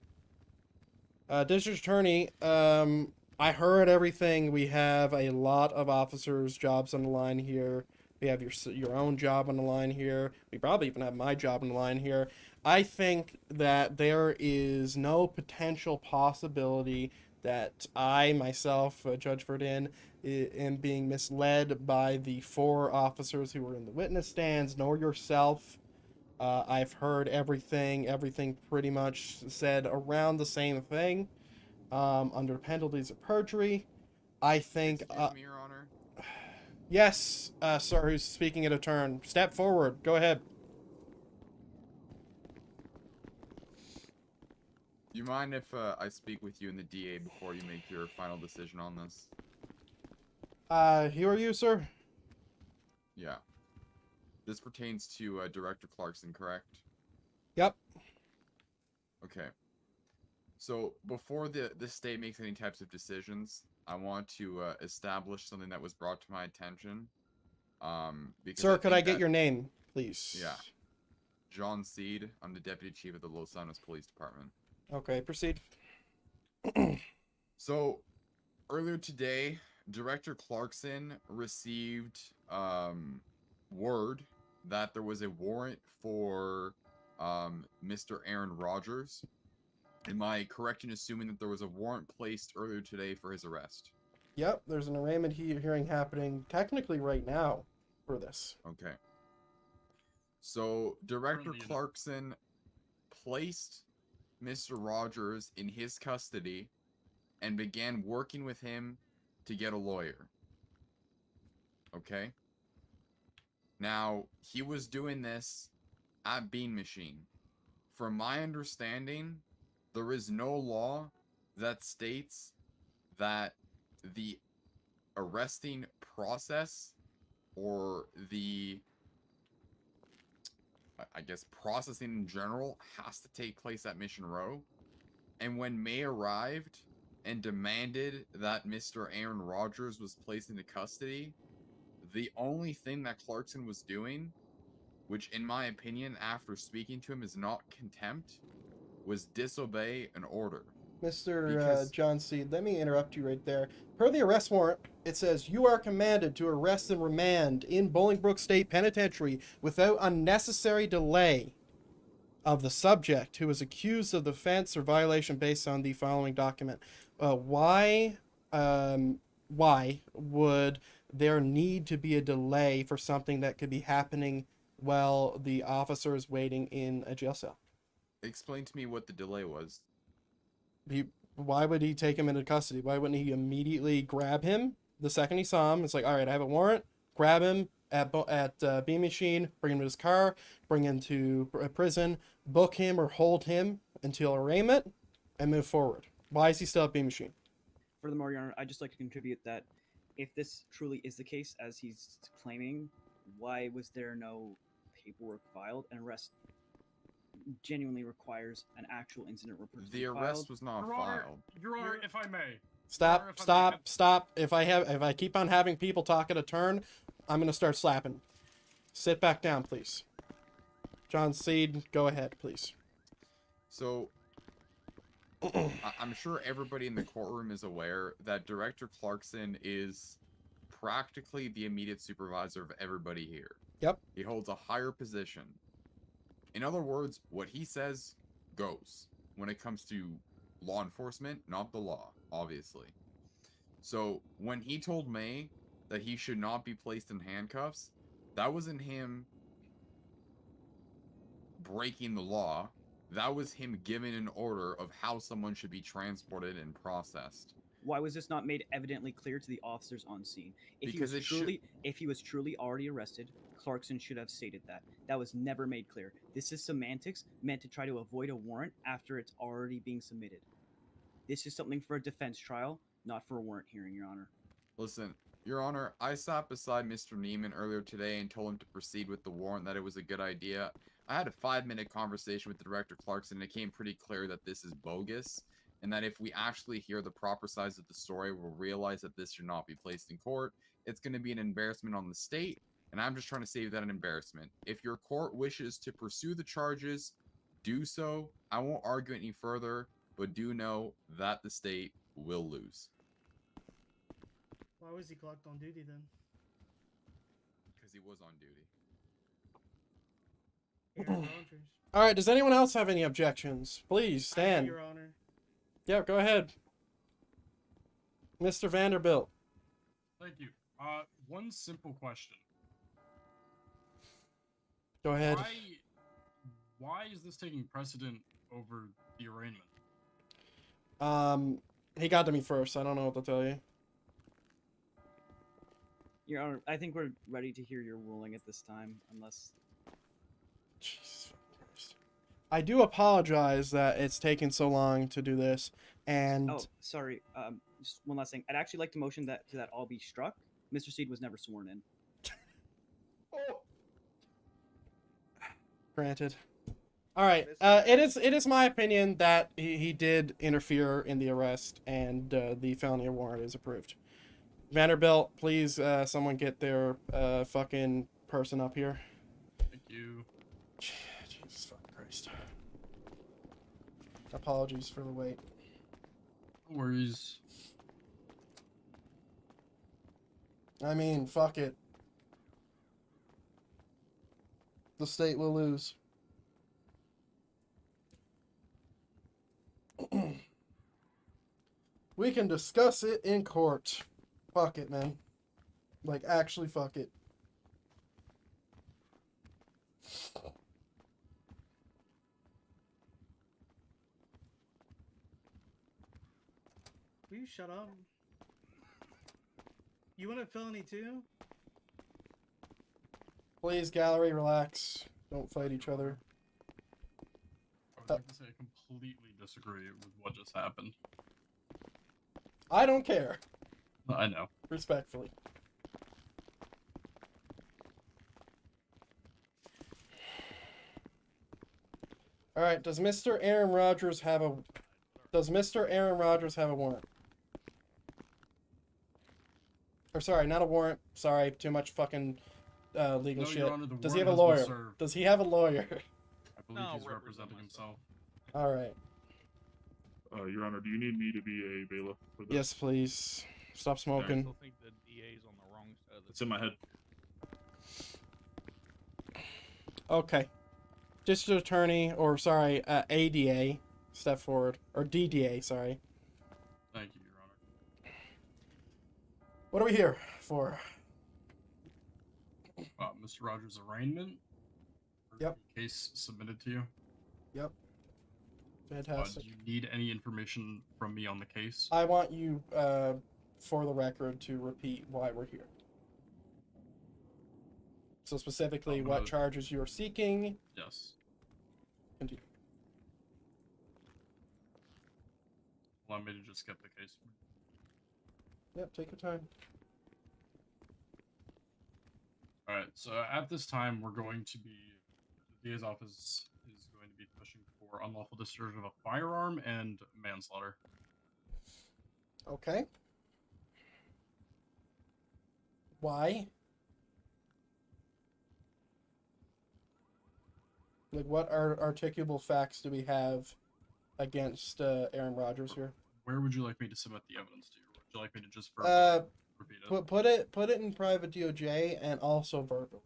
District Attorney, I heard everything. We have a lot of officers' jobs on the line here. We have your own job on the line here. We probably even have my job on the line here. I think that there is no potential possibility that I, myself, Judge Verdin, am being misled by the 4 officers who were in the witness stands, nor yourself. I've heard everything pretty much said around the same thing, under penalties of perjury. I think, Excuse me, Your Honor. yes, sir, who's speaking at a turn. Step forward, go ahead. Do you mind if I speak with you and the DA before you make your final decision on this? Who are you, sir? Yeah. This pertains to Director Clarkson, correct? Yep. Okay. So, before the state makes any types of decisions, I want to establish something that was brought to my attention. Because Sir, could I get your name, please? Yeah. John Seed. I'm the Deputy Chief of the Los Angeles Police Department. Okay, proceed. So, earlier today, Director Clarkson received word that there was a warrant for Mr. Aaron Rodgers. Am I correct in assuming that there was a warrant placed earlier today for his arrest? Yep, there's an arraignment hearing happening technically right now for this. Okay. So, Director Clarkson placed Mr. Rodgers in his custody and began working with him to get a lawyer. Okay? Now, he was doing this at Bean Machine. From my understanding, there is no law that states that the arresting process or the, I guess, processing in general has to take place at Mission Row. And when May arrived and demanded that Mr. Aaron Rodgers was placed into custody, the only thing that Clarkson was doing, which in my opinion, after speaking to him, is not contempt, was disobey an order. Mr. John Seed, let me interrupt you right there. Per the arrest warrant, it says, you are commanded to arrest and remand in Bolingbrook State Penitentiary without unnecessary delay of the subject who is accused of the offense or violation based on the following document. Why would there need to be a delay for something that could be happening while the officer is waiting in a jail cell? Explain to me what the delay was. Why would he take him into custody? Why wouldn't he immediately grab him the second he saw him? It's like, all right, I have a warrant. Grab him at Bean Machine, bring him to his car, bring him to prison, book him or hold him until arraignment, and move forward. Why is he still at Bean Machine? Furthermore, Your Honor, I'd just like to contribute that if this truly is the case, as he's claiming, why was there no paperwork filed? An arrest genuinely requires an actual incident report. The arrest was not filed. Your Honor, if I may. Stop. If I keep on having people talk at a turn, I'm gonna start slapping. Sit back down, please. John Seed, go ahead, please. So, I'm sure everybody in the courtroom is aware that Director Clarkson is practically the immediate supervisor of everybody here. Yep. He holds a higher position. In other words, what he says goes when it comes to law enforcement, not the law, obviously. So, when he told May that he should not be placed in handcuffs, that wasn't him breaking the law. That was him giving an order of how someone should be transported and processed. Why was this not made evidently clear to the officers on scene? If he was truly already arrested, Clarkson should have stated that. That was never made clear. This is semantics meant to try to avoid a warrant after it's already being submitted. This is something for a defense trial, not for a warrant hearing, Your Honor. Listen, Your Honor, I sat beside Mr. Neiman earlier today and told him to proceed with the warrant, that it was a good idea. I had a 5-minute conversation with Director Clarkson, and it became pretty clear that this is bogus, and that if we actually hear the proper sides of the story, we'll realize that this should not be placed in court. It's going to be an embarrassment on the state, and I'm just trying to save that an embarrassment. If your court wishes to pursue the charges, do so. I won't argue any further, but do know that the state will lose. Why was he clocked on duty then? Because he was on duty. Aaron Rodgers. All right. Does anyone else have any objections? Please I do, stand. Your Honor. Yeah, go ahead, Mr. Vanderbilt. Thank you. One simple question. Go ahead. Why is this taking precedent over the arraignment? He got to me first. I don't know what to tell you. Your Honor, I think we're ready to hear your ruling at this time, unless... Jesus Christ. I do apologize that it's taken so long to do this, and... Oh, sorry. Just one last thing. I'd actually like to motion that all be struck. Mr. Seed was never sworn in. Granted. All right. It is my opinion that he did interfere in the arrest, and the felony warrant is approved. Vanderbilt, please, someone get their fucking person up here. Thank you. Jesus fucking Christ. Apologies for the wait. No worries. I mean, fuck it. The state will lose. We can discuss it in court. Fuck it, man. Like, actually, fuck it. Will you shut up? You want a felony too? Please, gallery, relax. Don't fight each other. I would like to say I completely disagree with what just happened. I don't care. I know. Respectfully. All right. Does Mr. Aaron Rodgers have a warrant? Or sorry, not a warrant. Sorry, too much fucking legal No, shit. Your Honor, the Does he have a warrant has lawyer? been served. Does he have a lawyer? I believe he's representing himself. All right. Your Honor, do you need me to be a bailiff for this? Yes, please. Stop I smoking. still think the DA's on the wrong side of the... It's in my head. Okay. District Attorney, or sorry, ADA, step forward. Or DDA, sorry. Thank you, Your Honor. What are we here for? Mr. Rogers' arraignment? Yep. Case submitted to you? Yep. Fantastic. Do you need any information from me on the case? I want you, for the record, to repeat why we're here. So specifically, what charges you are seeking. Yes. Continue. Allow me to just get the case. Yep, take your time. Alright, so at this time, we're going to be... The DA's office is going to be pushing for unlawful discharge of a firearm and manslaughter. Okay. Why? Like, what articulable facts do we have against Aaron Rodgers here? Where would you like me to submit the evidence to? Would you like me to just verbally repeat it? Put it in private DOJ and also verbally.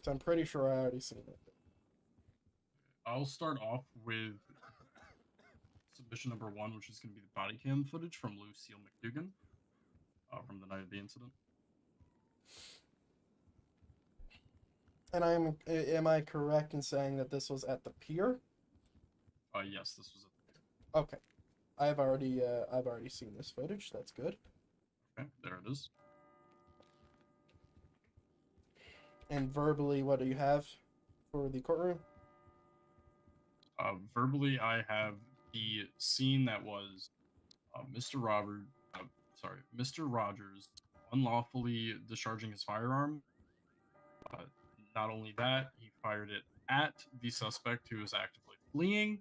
So I'm pretty sure I already seen it. I'll start off with submission number 1, which is going to be the body cam footage from Lucille McDougan from the night of the incident. And am I correct in saying that this was at the pier? Yes, this was at the pier. Okay. I've already seen this footage. That's good. Okay, there it is. And verbally, what do you have for the courtroom? Verbally, I have the scene that was Mr. Rogers unlawfully discharging his firearm Not only that, he fired it at the suspect who is actively fleeing.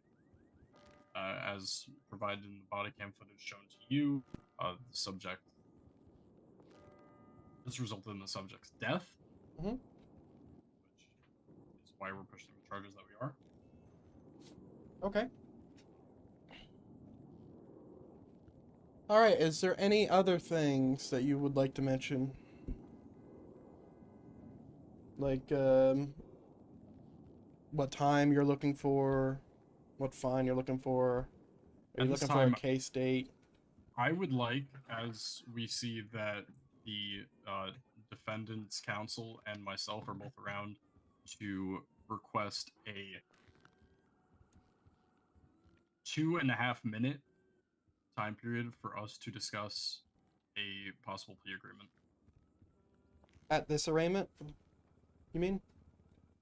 As provided in the body cam footage shown to you, the subject. This resulted in the subject's death, Mm-hmm. which is why we're pushing the charges that we are. Okay. All right. Is there any other things that you would like to mention? Like, what time you're looking for, what fine you're looking for. Are you At this looking for a time, case date? I would like, as we see that the defendant's counsel and myself are both around, to request a 2.5-minute time period for us to discuss a possible plea agreement. At this arraignment? You mean?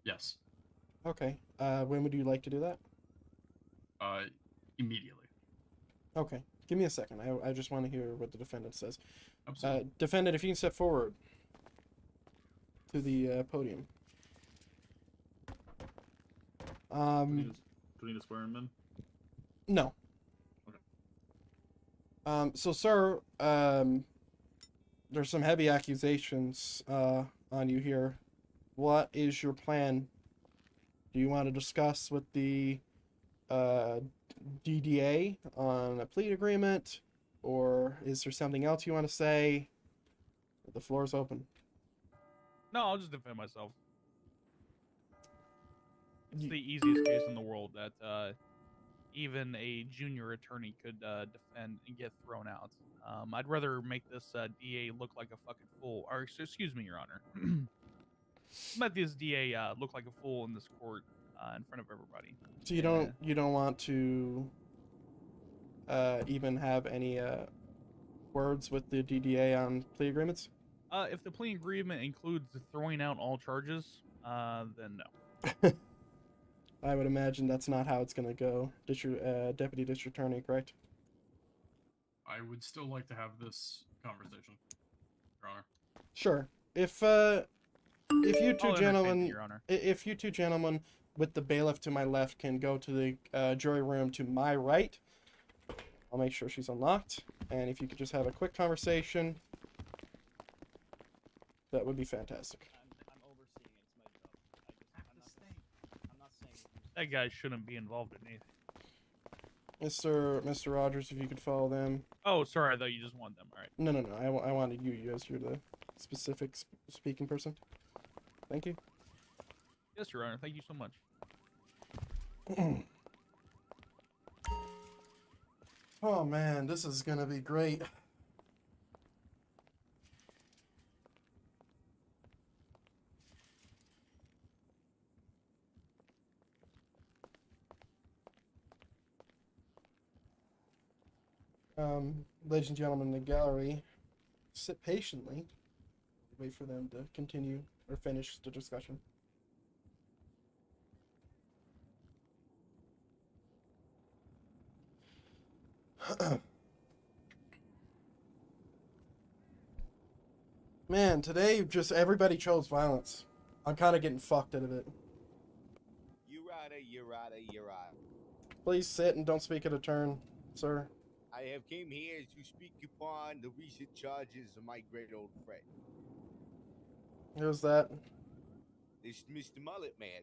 Yes. Okay. When would you like to do that? Immediately. Okay. Give me a second. I just want to hear what the defendant says. Absolutely. Defendant, if you can step forward to the podium. Do we need to swear him in? No. Okay. So, sir, there's some heavy accusations on you here. What is your plan? Do you want to discuss with the DDA on a plea agreement, or is there something else you want to say? The floor is open. No, I'll just defend myself. It's the easiest case in the world that even a junior attorney could defend and get thrown out. I'd rather make this DA look like a fucking fool. Or, excuse me, Your Honor. Let this DA look like a fool in this court in front of everybody. So you don't want to even have any words with the DDA on plea agreements? If the plea agreement includes throwing out all charges, then no. I would imagine that's not how it's going to go. Deputy District Attorney, correct? I would still like to have this conversation, Your Honor. Sure. If you two gentlemen, Your Honor. if you two gentlemen with the bailiff to my left can go to the jury room to my right, I'll make sure she's unlocked. And if you could just have a quick conversation, that would be fantastic. I'm overseeing it. It's my job. I'm not saying. That guy shouldn't be involved in anything. Mr. Rogers, if you could follow them. Oh, sorry, I thought you just want them. All right. No. I wanted you as you're the specific speaking person. Thank you. Yes, Your Honor. Thank you so much. Oh man, this is gonna be great. Ladies and gentlemen in the gallery, sit patiently. Wait for them to continue or finish the discussion. Man, today just everybody chose violence. I'm kind of getting fucked out of it. You're right. Please sit and don't speak out of turn, sir. I have came here to speak upon the recent charges of my great old friend. Who's that? This Mr. Mullet Man.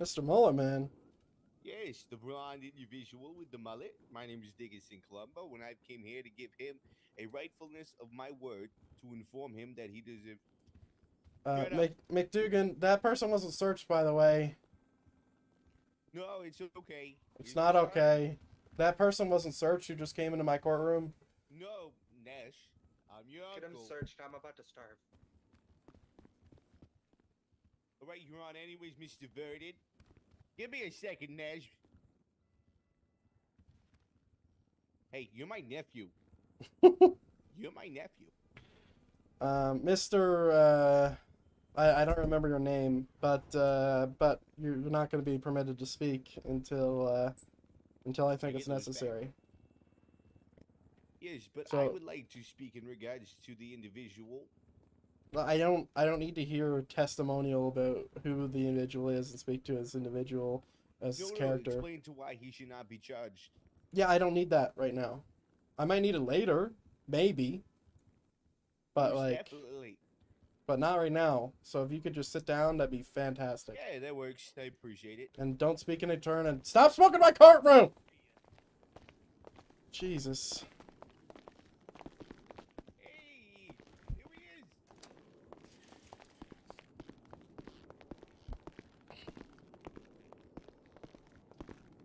Mr. Muller, man. Yes, the blonde individual with the mullet. My name is Dickinson Columbo, and I came here to give him a rightfulness of my word to inform him that he deserves. McDougan, that person wasn't searched, by the way. No, it's okay. It's not okay. That person wasn't searched who just came into my courtroom. No, Nash. I'm your Get him uncle. searched. I'm about to starve. All right, you're on anyways, Mr. Verded. Give me a second, Nash. Hey, you're my nephew. You're my nephew. Mr. I don't remember your name, but you're not going to be permitted to speak until I think it's necessary. Yes, but So- I would like to speak in regards to the individual I don't need to hear a testimonial about who the individual is and speak to his individual as his character. Explain to why he should not be charged. Yeah, I don't need that right now. I might need it later, maybe. But Most like, definitely. but not right now. So if you could just sit down, that'd be fantastic. Yeah, that works. I appreciate it. And don't speak in a turn and stop smoking my courtroom! Jesus. Hey, here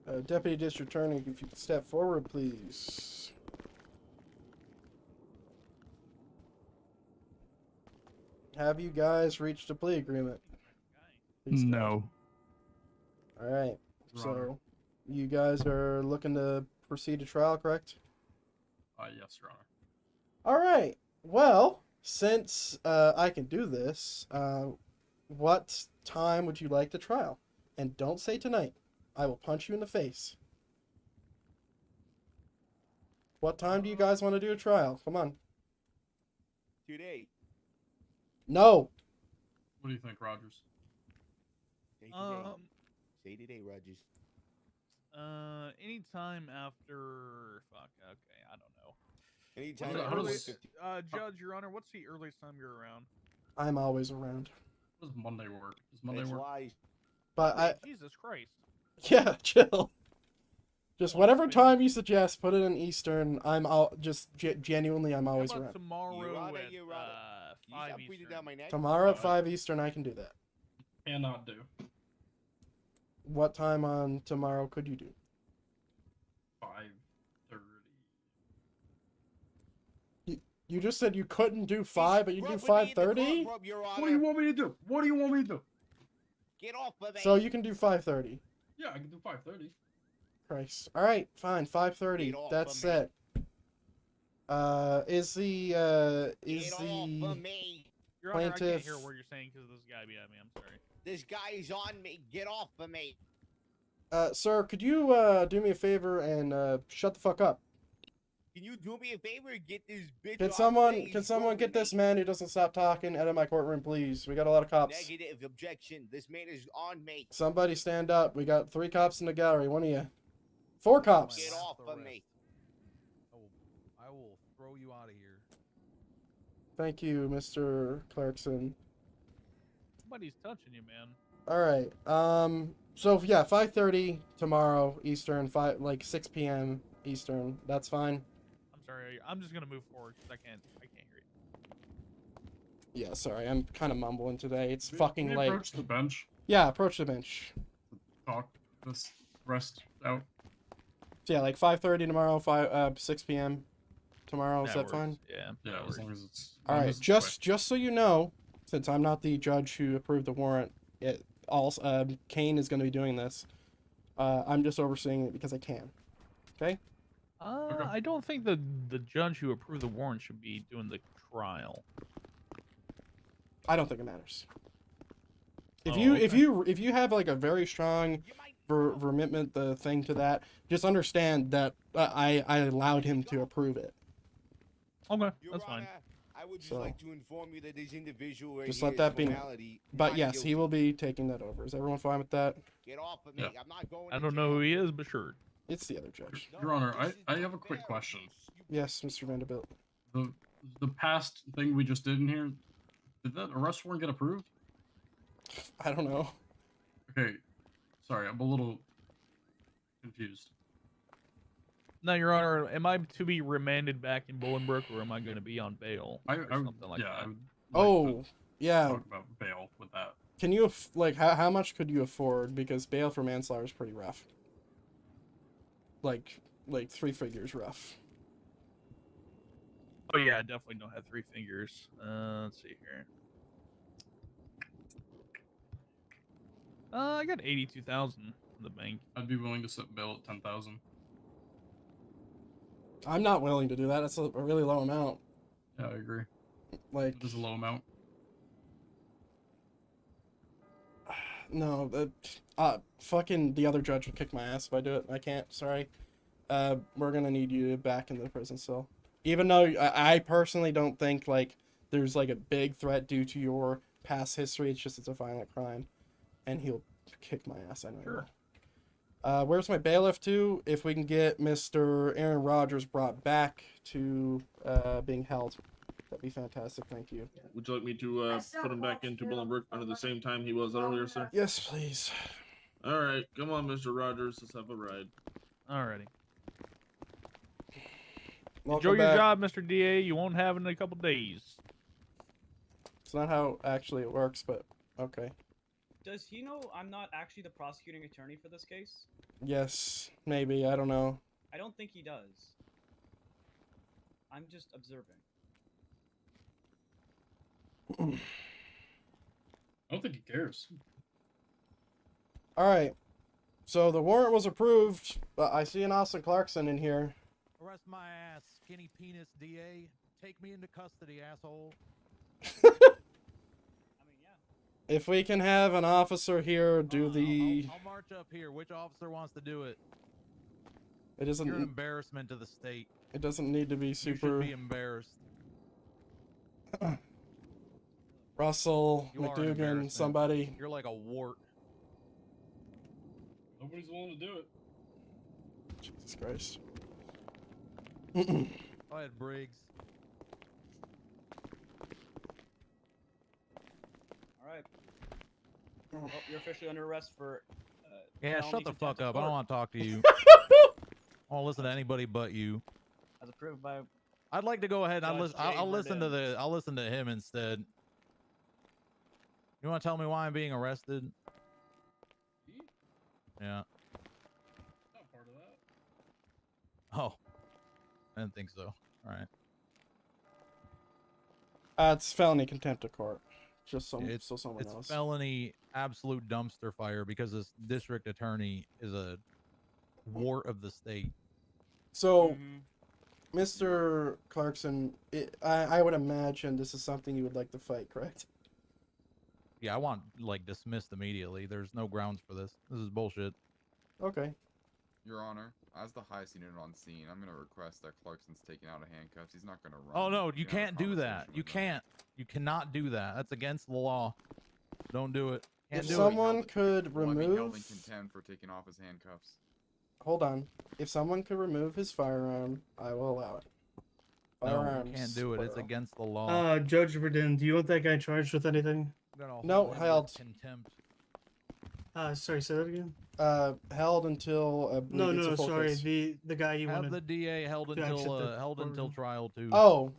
he is. Deputy District Attorney, if you could step forward, please. Have you guys reached a plea agreement? Please God. No. All right. Your Honor. So, you guys are looking to proceed to trial, correct? Yes, Your Honor. All right. Well, since I can do this, what time would you like the trial? And don't say tonight. I will punch you in the face. What time do you guys want to do a trial? Come on. Today. No. What do you think, Rogers? Say today. Say today, Rogers. Anytime after. Fuck. Okay, I don't know. Anytime What's the after earliest- 1:50. Judge, Your Honor, what's the earliest time you're around? I'm always around. Does Monday work? Does Monday That's work? why. But Jesus Christ. yeah, chill. Just whatever time you suggest, put it in Eastern. I'm genuinely, I'm always How about around. tomorrow Your Honor, at Your Honor. You 5 stop breathing Eastern? down my neck. Tomorrow at 5 Eastern, I can do that. Cannot do. What time on tomorrow could you do? 5:30. You just said you couldn't do 5, but you do 5:30? What do you want me to do? What do you want me to do? Get off of me. So you can do 5:30. Yeah, I can do 5:30. Christ. All right, fine. 5:30. Get off That's of set. Is the Get off of the me. Your Honor, I can't plaintiff- hear what you're saying because of this guy behind me. I'm sorry. This guy is on me. Get off of me. sir, could you do me a favor and shut the fuck up? Can you do me a favor and get this bitch Can off someone me? can He's someone going get to this me. man who doesn't stop talking out of my courtroom, please? We got a lot of cops. Negative objection. This man is on me. Somebody stand up. We got 3 cops in the gallery. One of you. 4 cops. Get off of me. I will throw you out of here. Thank you, Mr. Clarkson. Somebody's touching you, man. All right. So yeah, 5:30 tomorrow Eastern, 6 p.m. Eastern. That's fine. I'm sorry. I'm just gonna move forward because I can't hear you. Yeah, sorry. I'm kind of mumbling today. It's Can fucking we late. approach the bench. Yeah, approach the bench. Talk this rest out. So yeah, 5:30 tomorrow, 6 p.m. tomorrow. Is that works. fine? Yeah. Yeah, that as works. long as it's. All long right. as it's Just so you know, since I'm not the judge who approved the warrant, Kane is going to be doing this. I'm just overseeing it because I can. Okay. I don't think the judge who approved the warrant should be doing the trial. I don't think it matters. If Oh, you okay. if you have a very strong vermitment the thing to that, just understand that I allowed him to approve it. Okay, Your that's fine. Honor, I would just So- like to inform you that this individual right Just here let is that be. formality, But not yes, guilty. he will be taking that over. Is everyone fine with that? Get off of me. Yeah. I'm not going. I to don't know jail. who he is, but sure. It's the other judge. Your Honor, this is I not have a quick fair. question. Yes, Mr. Vanderbilt. The past thing we just did in here, did that arrest warrant get approved? I don't know. Okay, sorry, I'm a little confused. Now, Your Honor, am I to be remanded back in Bolingbrook, or am I going to be on bail? I or something like yeah, I that? would Oh, like to yeah. talk about bail with that. Can you how much could you afford? Because bail for manslaughter is pretty rough. Like 3 figures rough. Oh yeah, I definitely don't have 3 fingers. Let's see here. I got 82,000 in the bank. I'd be willing to set bail at 10,000. I'm not willing to do that. That's a really low amount. Yeah, I agree. Like, It is a low amount. no, fucking the other judge would kick my ass if I do it. I can't. Sorry. We're gonna need you back in the prison cell. Even though I personally don't think there's like a big threat due to your past history. It's just it's a violent crime, and he'll kick my ass. I know. Sure. Where's my bailiff to? If we can get Mr. Aaron Rodgers brought back to being held, that'd be fantastic. Thank you. Would you like me to put him back into Bolingbroke under the same time he was earlier, sir? Yes, please. All right, come on, Mr. Rogers. Let's have a ride. Alrighty. Welcome Enjoy your back. job, Mr. DA. You won't have it in a couple days. It's not how actually it works, but okay. Does he know I'm not actually the prosecuting attorney for this case? Yes, maybe. I don't know. I don't think he does. I'm just observing. I don't think he cares. All right. So the warrant was approved, but I see an Austin Clarkson in here. Arrest my ass, skinny penis DA. Take me into custody, asshole. If we can have an officer here do the... I'll march up here. Which officer wants to do it? It doesn't... You're an embarrassment to the state. It doesn't need to be super... You should be embarrassed. Russell, You are an McDougan, embarrassment. somebody. You're like a wart. Nobody's willing to do it. Jesus Christ. Go ahead, Briggs. All right. Well, you're officially under arrest for. Yeah, felony shut the fuck contempt of up. I don't court, want to talk to you. I don't listen to anybody but you. As approved by. I'd like to go ahead. Judge I'll listen to Verdun. I'll listen to him instead. You want to tell me why I'm being arrested? Yeah. Not part of that. Oh, I didn't think so. All right. It's felony contempt of court. Just so someone It's knows. felony absolute dumpster fire because this district attorney is a wart of the state. So, Mr. Clarkson, I would imagine this is something you would like to fight, correct? Yeah, I want like dismissed immediately. There's no grounds for this. This is bullshit. Okay. Your Honor, as the highest unit on scene, I'm going to request that Clarkson's taken out of handcuffs. He's not going to run. Oh no, you can have a can't do that. conversation You with him. can't. You cannot do that. That's against the law. Don't do it. Can't If do someone it. could Will I be held in remove... contempt for taking off his handcuffs? Hold on. If someone could remove his firearm, I will allow it. No, Firearms. you can't do it. It's plural. against the law. Judge Verdun, do you want that guy charged with anything? No, held. Contempt. Sorry, say that again. Held until I No, believe it's no, a full sorry. case. The guy you Have wanted. the DA held to exit until the held until courtroom. trial too. Oh,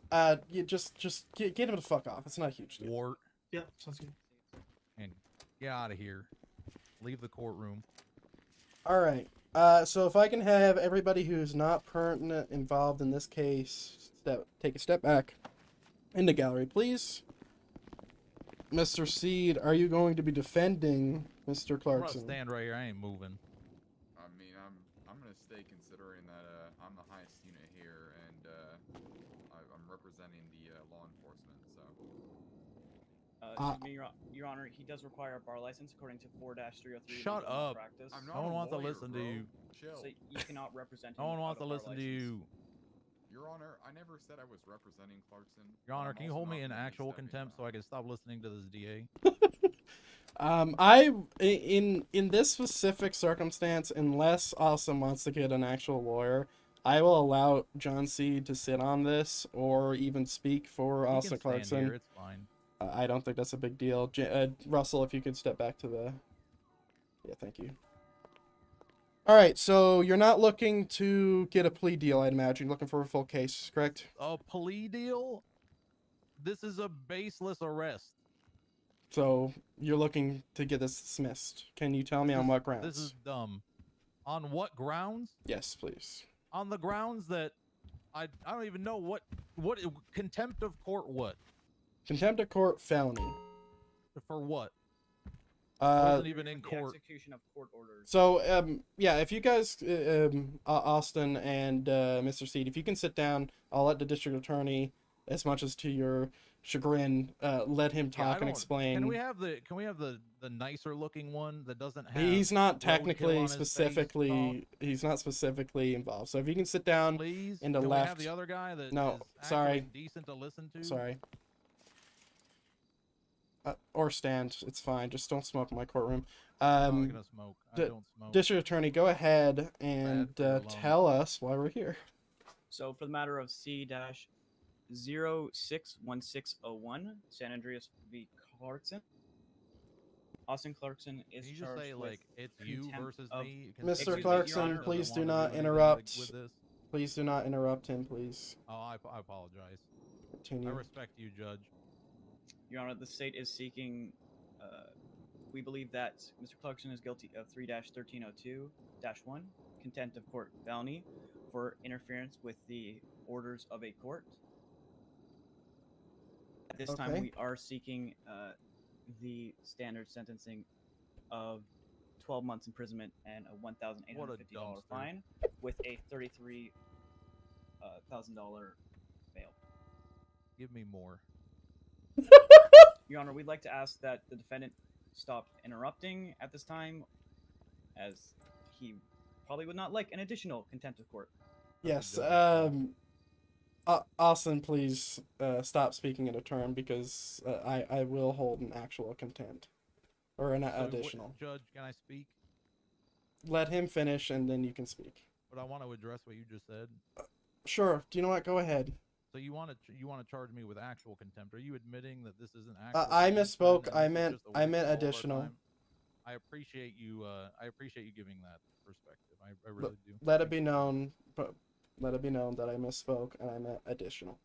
you just get him the fuck off. It's not a huge deal. Wart. Yeah, sounds good. And get out of here. Leave the courtroom. All right. So if I can have everybody who's not pertinent involved in this case take a step back in the gallery, please. Mr. Seed, are you going to be defending Mr. I'm gonna Clarkson? stand right here. I ain't moving. I mean, I'm going to stay considering that I'm the highest unit here and I'm representing the law enforcement, so. Excuse me, Your Honor, he does require a bar license according to 4-303. Shut up. Practice. I'm No not one a wants to lawyer, listen to bro. you. Chill. So you cannot represent him. No one wants without to a bar listen to license. you. Your Honor, I never said I was representing Clarkson. Your Honor, I'm can you also hold me not in gonna be actual stepping contempt so I can stop listening to this DA? In this specific circumstance, unless Austin wants to get an actual lawyer, I will allow John Seed to sit on this or even speak for He Austin can stand Clarkson. here, it's fine. I don't think that's a big deal. Russell, if you could step back to the... Yeah, thank you. Alright, so you're not looking to get a plea deal, I'd imagine. You're looking for a full case, correct? A plea deal? This is a baseless arrest. So you're looking to get this dismissed. Can you tell me on what grounds? This is dumb. On what grounds? Yes, please. On the grounds that I don't even know what contempt of court what? Contempt of court felony. For what? I wasn't even in The court. execution of court orders. So, yeah, if you guys, Austin and Mr. Seed, if you can sit down, I'll let the district attorney, as much as to your chagrin, let him Yeah, I talk and don't- explain. Can we have the nicer looking one that doesn't have? He's not roadkill technically on his face, specifically. He's not specifically involved. So if you can sit down Please. in the Can left. we have the other guy that No, is sorry. actually decent to listen to? Sorry. Or stand. It's fine. Just don't smoke in my courtroom. I'm not gonna smoke. I don't smoke. District Attorney, go ahead and for your lungs. tell us why we're here. So for the matter of C-061601, San Andreas v. Clarkson. Austin Clarkson is Can you just charged say, with like, it's you contempt versus of- me? Mr. Excuse me, Your Clarkson, Honor. please do wanna not anything interrupt. with this? Please do not interrupt him, please. Oh, I apologize. Continue. I respect you, Judge. Your Honor, the state is seeking. We believe that Mr. Clarkson is guilty of 3-1302-1, contempt of court felony, for interference with the orders of a court. At this time, Okay. we are seeking the standard sentencing of 12 months imprisonment and a $1,850 fine, with a $33,000 bail. Give me more. Your Honor, we'd like to ask that the defendant stop interrupting at this time, as he probably would not like an additional contempt of court. Yes. Austin, please stop speaking in a term, because I will hold an actual contempt or an additional. Judge, can I speak? Let him finish, and then you can speak. But I want to address what you just said. Sure. Do you know what? Go ahead. So you want to charge me with actual contempt? Are you admitting that this isn't actual? I contempt misspoke. then, I and this is meant just a waste of all of our additional. time? I appreciate you. I appreciate you giving that perspective. I really do. Let it be known, but let it be known that I misspoke and I meant additional.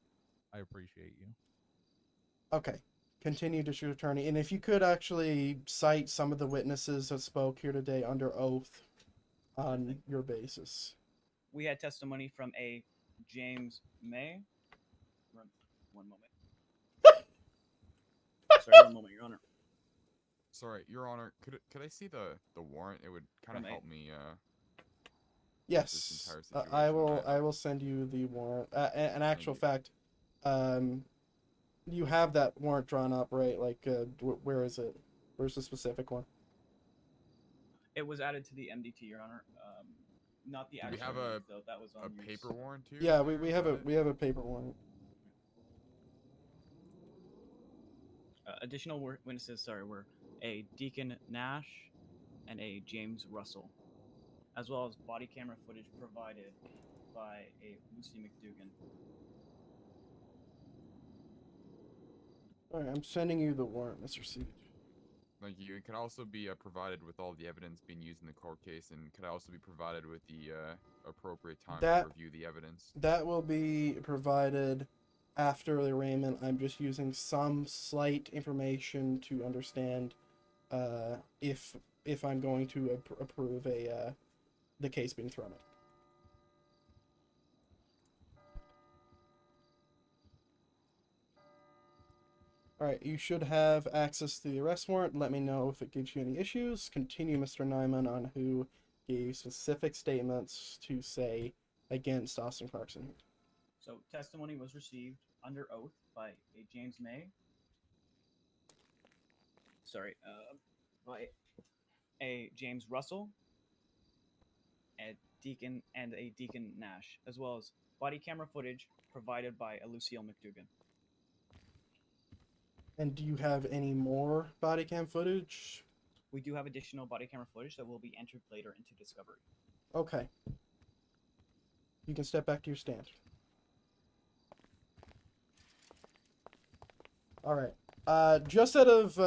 I appreciate you. Okay. Continue, District Attorney. And if you could actually cite some of the witnesses that spoke here today under oath on your basis. We had testimony from a James May. One moment. Sorry, one moment, Your Honor. Sorry, Your Honor. Could I see the warrant? It would kind of From help me. Yes, this entire I situation. will send you the warrant. An actual fact, you have that warrant drawn up, right? Like, where is it? Where's the specific one? It was added to the MDT, Your Honor. Not the Do we actual have warrant, though. That was on a paper warrant too? Yeah, we have a paper warrant. Additional witnesses, were a Deacon Nash and a James Russell, as well as body camera footage provided by a Lucy McDougan. All right, I'm sending you the warrant, Mr. Siege. Thank you. It could also be provided with all the evidence being used in the court case, and could also be provided with the appropriate time to review the evidence. That will be provided after the arraignment. I'm just using some slight information to understand if I'm going to approve the case being thrown out. Alright, you should have access to the arrest warrant. Let me know if it gives you any issues. Continue, Mr. Nyman, on who gave specific statements to say against Austin Clarkson. So testimony was received under oath by a James May. By a James Russell, a Deacon Nash, as well as body camera footage provided by a Lucille McDougan. And do you have any more body cam footage? We do have additional body camera footage that will be entered later into discovery. Okay. You can step back to your stand. Alright. Just out of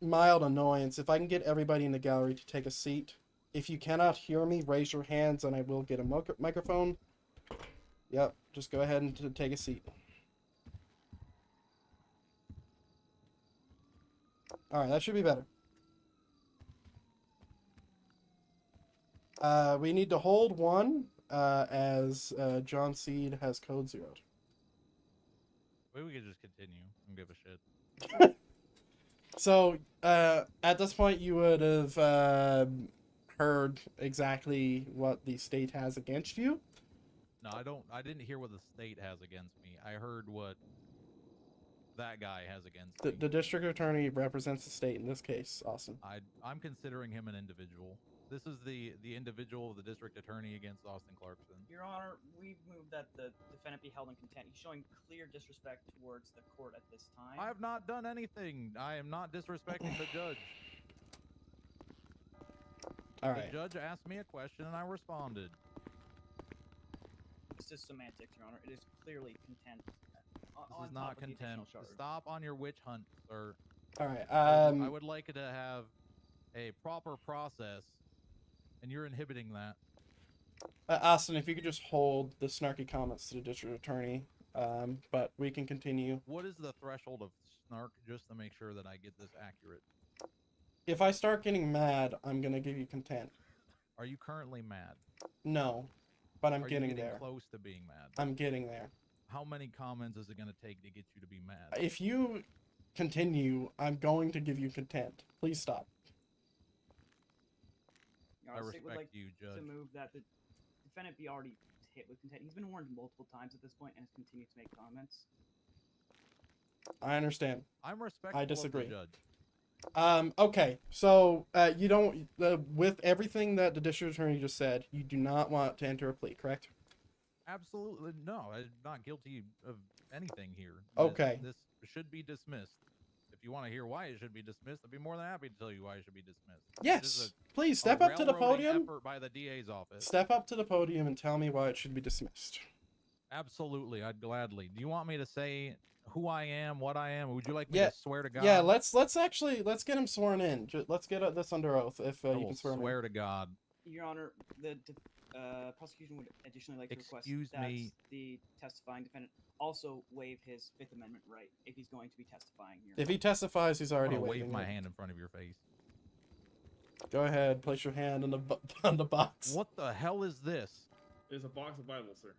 mild annoyance, if I can get everybody in the gallery to take a seat. If you cannot hear me, raise your hands and I will get a microphone. Yep, just go ahead and take a seat. Alright, that should be better. We need to hold one as John Seed has code zeroed. Maybe we could just continue and give a shit. So, at this point, you would have heard exactly what the state has against you. No, I didn't hear what the state has against me. I heard what that guy has against me. The district attorney represents the state in this case, Austin. I'm considering him an individual. This is the individual, the district attorney against Austin Clarkson. Your Honor, we've moved that the defendant be held in contempt. He's showing clear disrespect towards the court at this time. I have not done anything. I am not disrespecting the judge. All The right. judge asked me a question and I responded. This is semantics, Your Honor. It is clearly contempt. This is not contempt. Stop on your witch hunt, sir. All right. I would like to have a proper process, and you're inhibiting that. Austin, if you could just hold the snarky comments to the district attorney, but we can continue. What is the threshold of snark, just to make sure that I get this accurate? If I start getting mad, I'm gonna give you contempt. Are you currently mad? No, but I'm Are you getting there. close to being mad? I'm getting there. How many comments is it going to take to get you to be mad? If you continue, I'm going to give you contempt. Please stop. Your I Honor, Sig would respect like you, Judge. to move that the defendant be already hit with contempt. He's been warned multiple times at this point and has continued to make comments. I understand. I'm respectful I disagree. of the judge. Okay, so you don't, with everything that the district attorney just said, you do not want to enter a plea, correct? Absolutely no. I'm not guilty of anything here. Okay. This should be dismissed. If you want to hear why it should be dismissed, I'd be more than happy to tell you why it should be dismissed. Yes. Please step up to the podium. Effort by the DA's office. Step up to the podium and tell me why it should be dismissed. Absolutely, I'd gladly. Do you want me to say who I am, what I am? Or would you like me Yeah. to swear to God? Yeah. Let's get him sworn in. Let's get this under oath. If I you will can swear him in. swear to God. Your Honor, the prosecution would additionally like to request Excuse that me. the testifying defendant also waive his Fifth Amendment right if he's going to be testifying here. If he testifies, he's already I'm gonna waiving wave my it. hand in front of your face. Go ahead. Place your hand on the box. What the hell is this? It's a box of Bible, sir.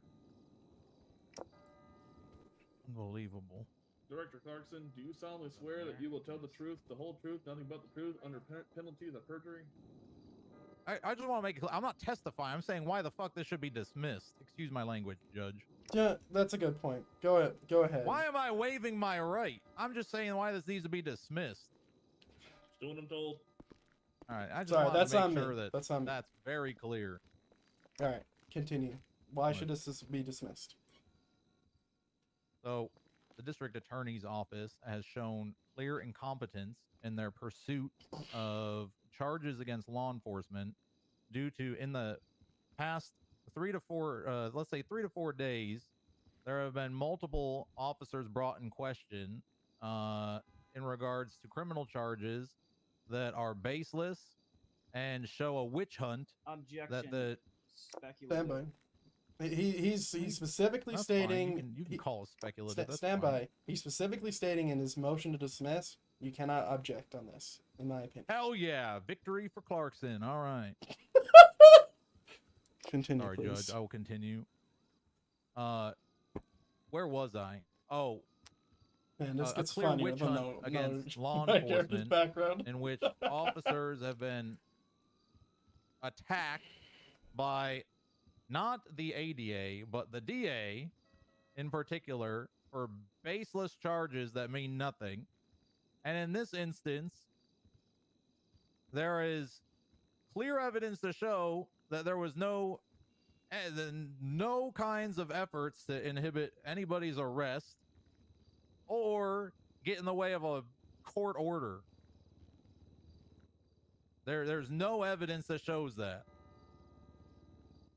Unbelievable. Director Clarkson, do you solemnly swear that you will tell the truth, the whole truth, nothing but the truth, under penalties of perjury? I just want to make it clear. I'm not testifying. I'm saying why the fuck this should be dismissed. Excuse my language, Judge. Yeah, that's a good point. Go ahead. Go ahead. Why am I waiving my right? I'm just saying why this needs to be dismissed. Just doing what I'm told. All right. I just Sorry, want that's to on make me. sure that That's on me. that's very clear. All right. Continue. Why Right. should this be dismissed? So, the district attorney's office has shown clear incompetence in their pursuit of charges against law enforcement due to, in the past 3 to 4, let's say 3 to 4 days, there have been multiple officers brought in question in regards to criminal charges that are baseless and show a witch hunt. Objection. That the Stand by. He's specifically That's stating. fine. You can call it speculative. That's Stand fine. by. He's specifically stating in his motion to dismiss, you cannot object on this, in my opinion. Hell yeah, victory for Clarkson. All right. Continue, Sorry, please. Judge. I will continue. Where was I? Oh, Man, this a gets clear funnier witch than hunt against law my character's enforcement, background. in which officers have been attacked by not the ADA, but the DA in particular for baseless charges that mean nothing. And in this instance, there is clear evidence to show that there was no kinds of efforts to inhibit anybody's arrest or get in the way of a court order. There's no evidence that shows that.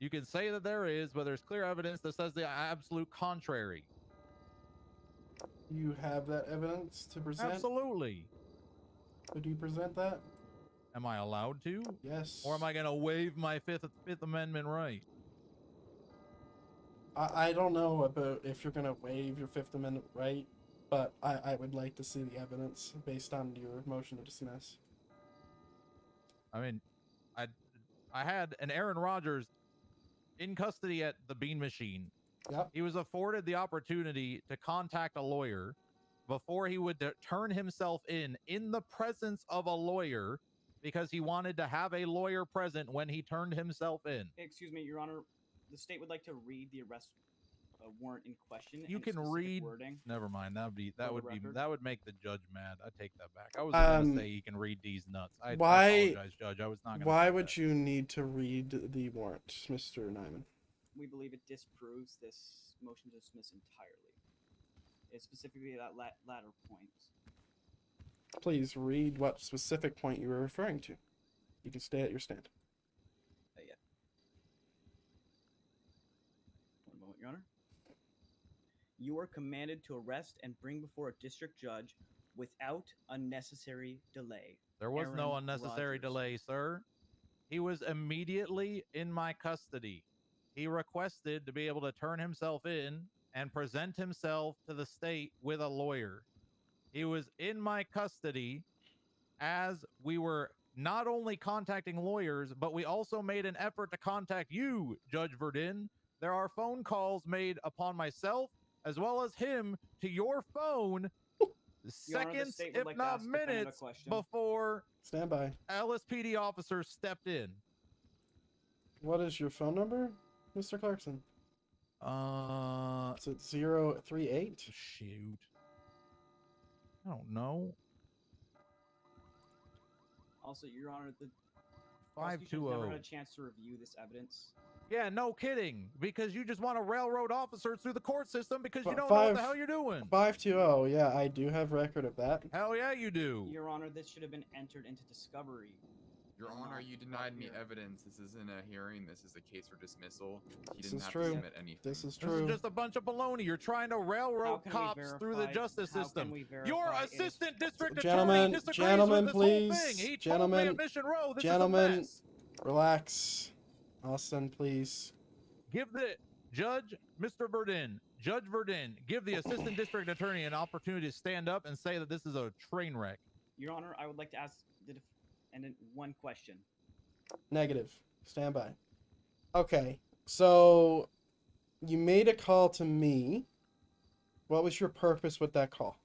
You can say that there is, but there's clear evidence that says the absolute contrary. You have that evidence to present? Absolutely. Could you present that? Am I allowed to? Yes. Or am I going to waive my Fifth Amendment right? I don't know about if you're going to waive your Fifth Amendment right, but I would like to see the evidence based on your motion to dismiss. I mean, I had an Aaron Rodgers in custody at the Bean Machine. Yep. He was afforded the opportunity to contact a lawyer before he would turn himself in the presence of a lawyer because he wanted to have a lawyer present when he turned himself in. Excuse me, Your Honor. The state would like to read the arrest warrant in question. You and can specific read. wording. Never mind. For the record. That would make the judge mad. I take that back. I was gonna say he can read these nuts. I Why? apologize, Judge. I was not gonna. Why say would that. you need to read the warrant, Mr. Nyman? We believe it disproves this motion to dismiss entirely. It's specifically that latter point. Please read what specific point you were referring to. You can stay at your stand. Yeah. One moment, Your Honor. You are commanded to arrest and bring before a district judge without unnecessary delay. There was no Aaron unnecessary Rodgers. delay, sir. He was immediately in my custody. He requested to be able to turn himself in and present himself to the state with a lawyer. He was in my custody as we were not only contacting lawyers, but we also made an effort to contact you, Judge Verdin. There are phone calls made upon myself as well as him to your phone Your Honor, the seconds, state would if like to not ask the defendant a minutes, question. before Stand by. LSPD officers stepped in. What is your phone number, Mr. Clarkson? Is it 038? Shoot. I don't know. Also, Your Honor, the prosecution's never had a chance to review this evidence. Yeah, no kidding. Because you just want to railroad officers through the court system because you don't know what the hell you're doing. 520. Yeah, I do have record of that. Hell yeah, you do. Your Honor, this should have been entered into discovery. Your Honor, you denied me evidence. This isn't a hearing. This is a case for dismissal. He This didn't is have true. to submit anything. This is This true. is just a bunch of baloney. You're trying to How railroad can we cops through the verify- justice how can system. we Your verify it is- assistant district Gentlemen, attorney disagrees gentlemen, with this whole please. thing. He Gentlemen, told me at Mission Row this gentlemen, is a mess. relax. Austin, please. Give the judge, Mr. Verdin, Judge Verdin, give the assistant district attorney an opportunity to stand up and say that this is a train wreck. Your Honor, I would like to ask the defendant one question. Negative. Stand by. Okay, so you made a call to me. What was your purpose with that call?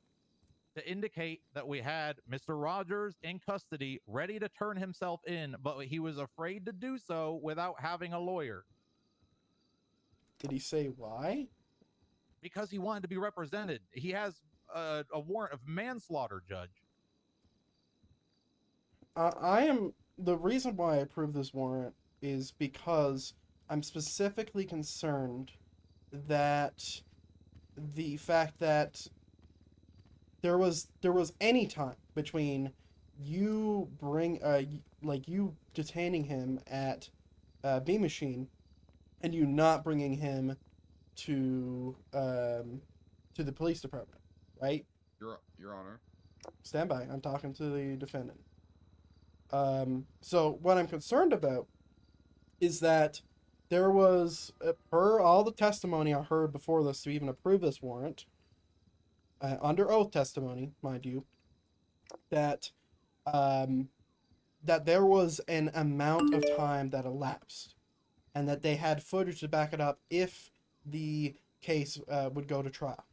To indicate that we had Mr. Rogers in custody, ready to turn himself in, but he was afraid to do so without having a lawyer. Did he say why? Because he wanted to be represented. He has a warrant of manslaughter, Judge. The reason why I approve this warrant is because I'm specifically concerned that the fact that there was any time between you you detaining him at B Machine and you not bringing him to the police department, right? Your Honor. Stand by. I'm talking to the defendant. So what I'm concerned about is that there was, per all the testimony I heard before this to even approve this warrant, under oath testimony, mind you, that that there was an amount of time that elapsed, and that they had footage to back it up if the case would go to trial.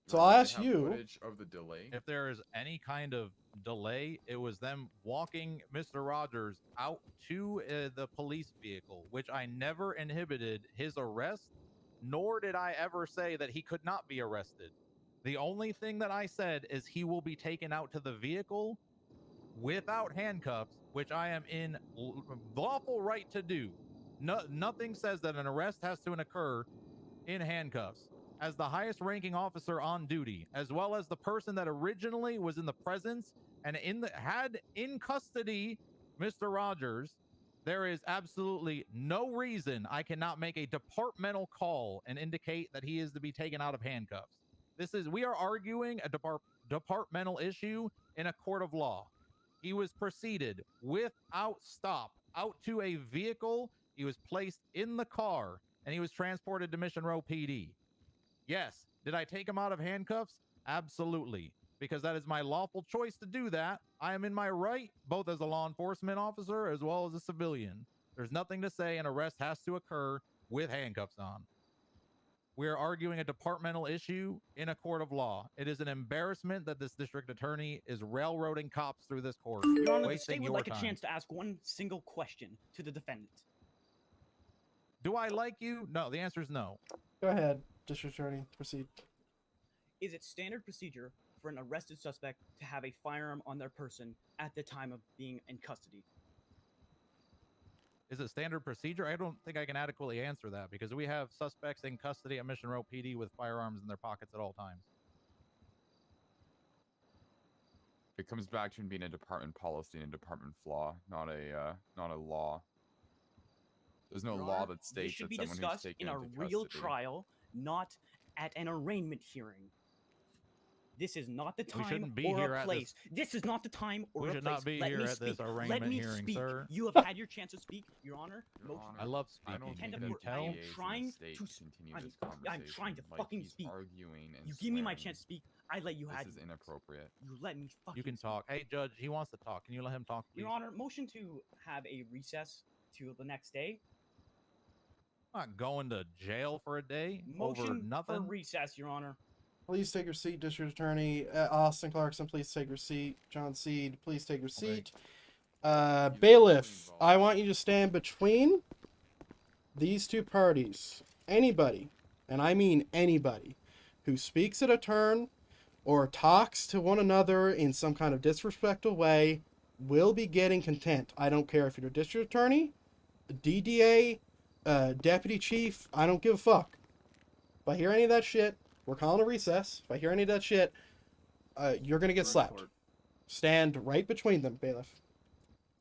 So I'll ask you. Footage of the delay. If there is any kind of delay, it was them walking Mr. Rogers out to the police vehicle, which I never inhibited his arrest, nor did I ever say that he could not be arrested. The only thing that I said is he will be taken out to the vehicle without handcuffs, which I am in lawful right to do. Nothing says that an arrest has to occur in handcuffs. As the highest ranking officer on duty, as well as the person that originally was in the presence and had in custody Mr. Rogers, there is absolutely no reason I cannot make a departmental call and indicate that he is to be taken out of handcuffs. We are arguing a departmental issue in a court of law. He was proceeded without stop out to a vehicle. He was placed in the car and he was transported to Mission Row PD. Yes. Did I take him out of handcuffs? Absolutely. Because that is my lawful choice to do that. I am in my right, both as a law enforcement officer as well as a civilian. There's nothing to say an arrest has to occur with handcuffs on. We're arguing a departmental issue in a court of law. It is an embarrassment that this district attorney is railroading cops through this court. Your Honor, the wasting state would your like time. a chance to ask one single question to the defendant. Do I like you? No. The answer is no. Go ahead, District Attorney. Proceed. Is it standard procedure for an arrested suspect to have a firearm on their person at the time of being in custody? Is it standard procedure? I don't think I can adequately answer that because we have suspects in custody at Mission Row PD with firearms in their pockets at all times. It comes back to being a department policy and a department flaw, not a law. There's no Your law Honor, that this states should that be someone who's discussed taken in a into real custody. trial, not at an arraignment hearing. This is not the We time shouldn't be or here a at place. This is not the time or We a should place. not be Let here me at speak. this Let arraignment me hearing, speak. sir. You have had your chance to speak, Your Honor. Your Motion. Honor, I love I speaking. don't Tend think to Can you that put- I tell? am DA is in a trying state to continue I'm- this I'm conversation. trying to like fucking he's speak. arguing and You give me my swearing. chance to speak. I let you have. This is inappropriate. You let me fucking. You can speak. talk. Hey, Judge, he wants to talk. Can you let him talk, please? Your Honor, motion to have a recess to the next day. I'm not going to jail for a day over Motion for nothing. recess, Your Honor. Please take your seat, District Attorney. Austin Clarkson, please take your seat. John Seed, please take your seat. Bailiff, I want you to stand between these two parties. Anybody, and I mean anybody, who speaks at a turn or talks to one another in some kind of disrespectful way will be getting contempt. I don't care if you're a District Attorney, a DDA, Deputy Chief, I don't give a fuck. If I hear any of that shit, we're calling a recess. If I hear any of that shit, you're gonna get slapped. Stand right between them, bailiff.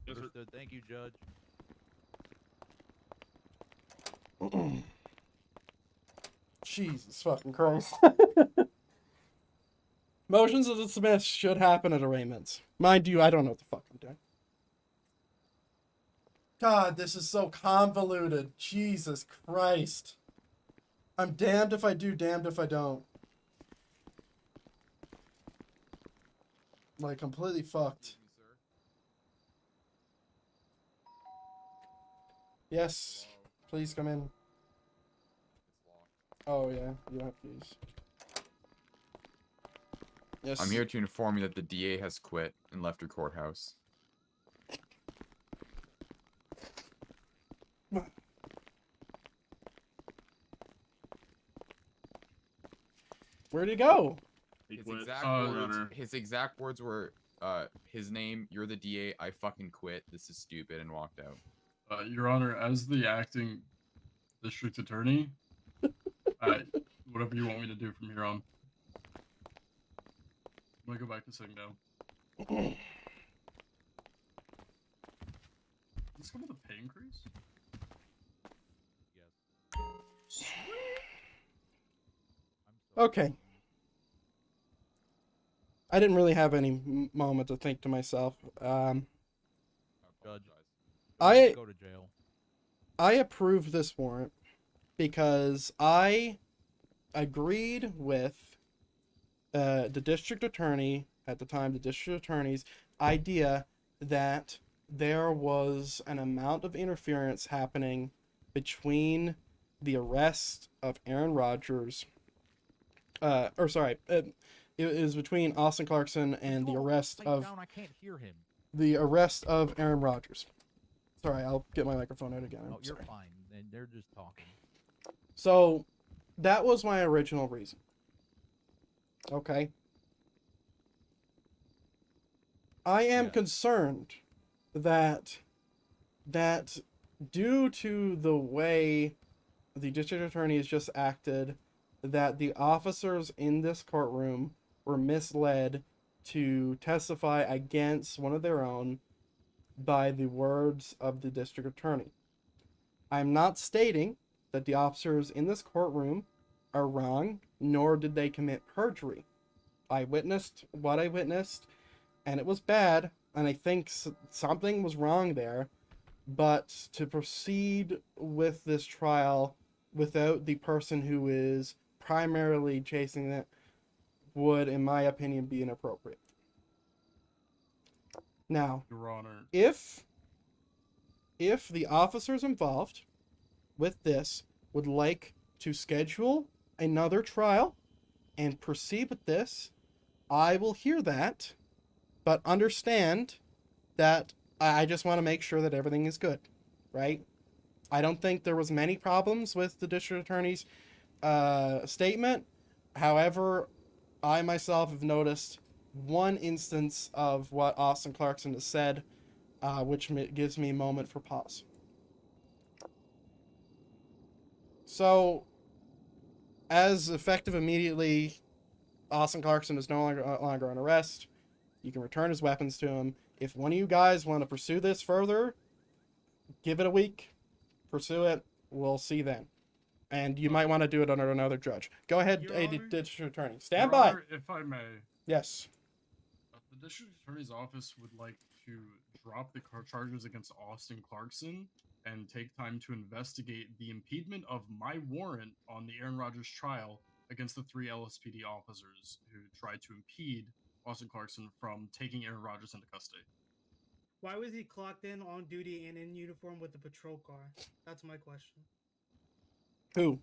Understood. Thank you, Judge. Jesus fucking Christ. Motions to dismiss should happen at arraignments. Mind you, I don't know what the fuck I'm doing. God, this is so convoluted. Jesus Christ. I'm damned if I do, damned if I don't. Like, completely fucked. Yes, please come in. Oh, yeah, you have keys. Yes. I'm here to inform you that the DA has quit and left your courthouse. Where'd he go? His exact words were, his name, you're the DA, I fucking quit, this is stupid, and walked out. Your Honor, as the acting district attorney, whatever you want me to do from here on. I'm gonna go back to sitting down. Let's go with a pay increase. Okay. I didn't really have any moment to think to myself. Judge, I go to jail. I approved this warrant because I agreed with the district attorney at the time, the district attorney's idea that there was an amount of interference happening between the arrest of Aaron Rodgers, it was between Austin Clarkson and the arrest of I can't hear him. the arrest of Aaron Rodgers. Sorry, I'll get my microphone out again. Oh, you're Sorry. fine. They're just talking. So, that was my original reason. Okay. I am concerned that due to the way the district attorney has just acted, that the officers in this courtroom were misled to testify against one of their own by the words of the district attorney. I'm not stating that the officers in this courtroom are wrong, nor did they commit perjury. I witnessed what I witnessed, and it was bad, and I think something was wrong there, but to proceed with this trial without the person who is primarily chasing it would, in my opinion, be inappropriate. Now, Your Honor, if the officers involved with this would like to schedule another trial and proceed with this, I will hear that, but understand that I just want to make sure that everything is good, right? I don't think there was many problems with the district attorney's statement. However, I myself have noticed one instance of what Austin Clarkson has said, which gives me a moment for pause. So, as effective immediately, Austin Clarkson is no longer on arrest. You can return his weapons to him. If one of you guys want to pursue this further, give it a week. Pursue it. We'll see then. And you might want to do it under another judge. Go ahead, district attorney. Stand Your by. Honor, if I may. Yes. The district attorney's office would like to drop the charges against Austin Clarkson and take time to investigate the impediment of my warrant on the Aaron Rodgers trial against the 3 LSPD officers who tried to impede Austin Clarkson from taking Aaron Rodgers into custody. Why was he clocked in on duty and in uniform with the patrol car? That's my question. Who?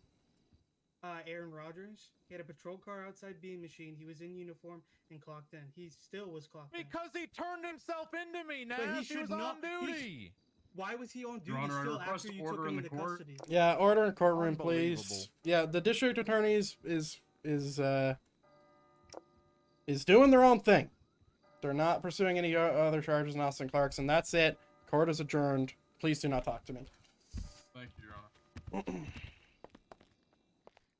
Aaron Rodgers. He had a patrol car outside Bean Machine. He was in uniform and clocked in. He still was clocked in. Because he turned himself into me, Nash. But He was on duty. Why was he on duty Your Honor, I still request after you order took him in the into court. custody? Yeah, order in courtroom, Unbelievable. please. Yeah, the district attorney is doing their own thing. They're not pursuing any other charges in Austin Clarkson. That's it. Court is adjourned. Please do not talk to me. Thank you, Your Honor.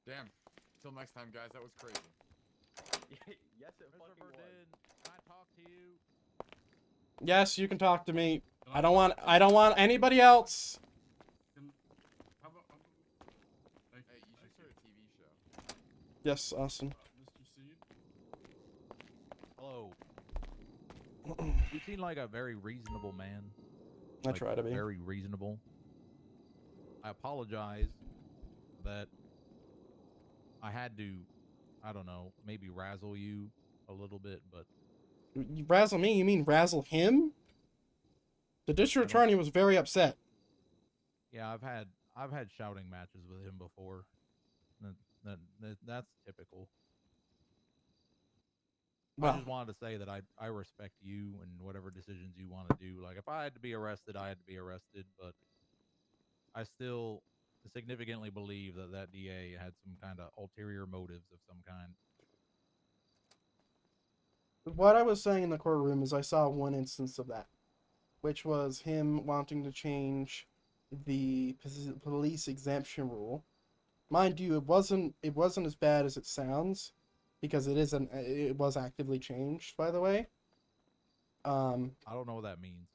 Damn. Till next time, guys. That was crazy. Yes, it fucking was. Can I talk to you? Yes, you can talk to me. I don't want anybody else. How about, Hey, you should start a TV show. Yes, Austin. Mr. Seed? Hello. You seem like a very reasonable man. I try to be. Very reasonable. I apologize that I had to, I don't know, maybe razzle you a little bit, but You razzle me? You mean razzle him? The district attorney was very upset. yeah, I've had shouting matches with him before. That's typical. Well, I just wanted to say that I respect you and whatever decisions you want to do. Like, if I had to be arrested, I had to be arrested, but I still significantly believe that that DA had some kind of ulterior motives of some kind. what I was saying in the courtroom is I saw one instance of that, which was him wanting to change the police exemption rule. Mind you, it wasn't as bad as it sounds, because it was actively changed, by the way. I don't know what that means.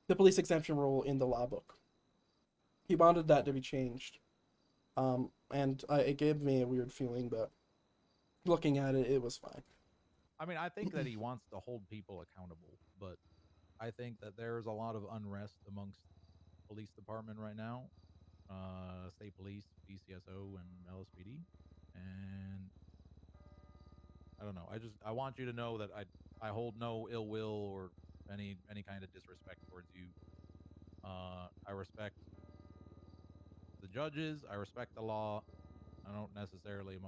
The police exemption rule in the law book. He wanted that to be changed. And it gave me a weird feeling, but looking at it, it was fine. I mean, I think that he wants to hold people accountable, but I think that there's a lot of unrest amongst police department right now, state police, BCSO, and LSPD, and I don't know. I want you to know that I hold no ill will or any kind of disrespect towards you. I respect the judges. I respect the law. I don't necessarily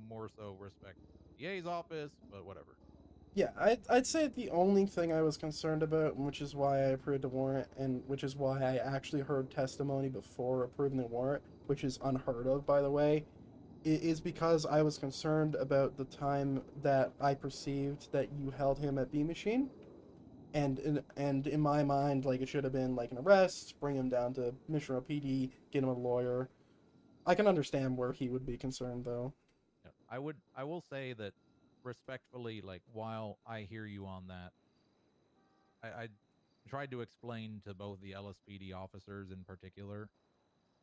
more so respect the DA's office, but whatever. Yeah, I'd say the only thing I was concerned about, which is why I approved the warrant, and which is why I actually heard testimony before approving the warrant, which is unheard of, by the way, is because I was concerned about the time that I perceived that you held him at B Machine. And in my mind, like, it should have been like an arrest, bring him down to Mission Row PD, get him a lawyer. I can understand where he would be concerned, though. Yeah, I will say that respectfully, like, while I hear you on that, I tried to explain to both the LSPD officers in particular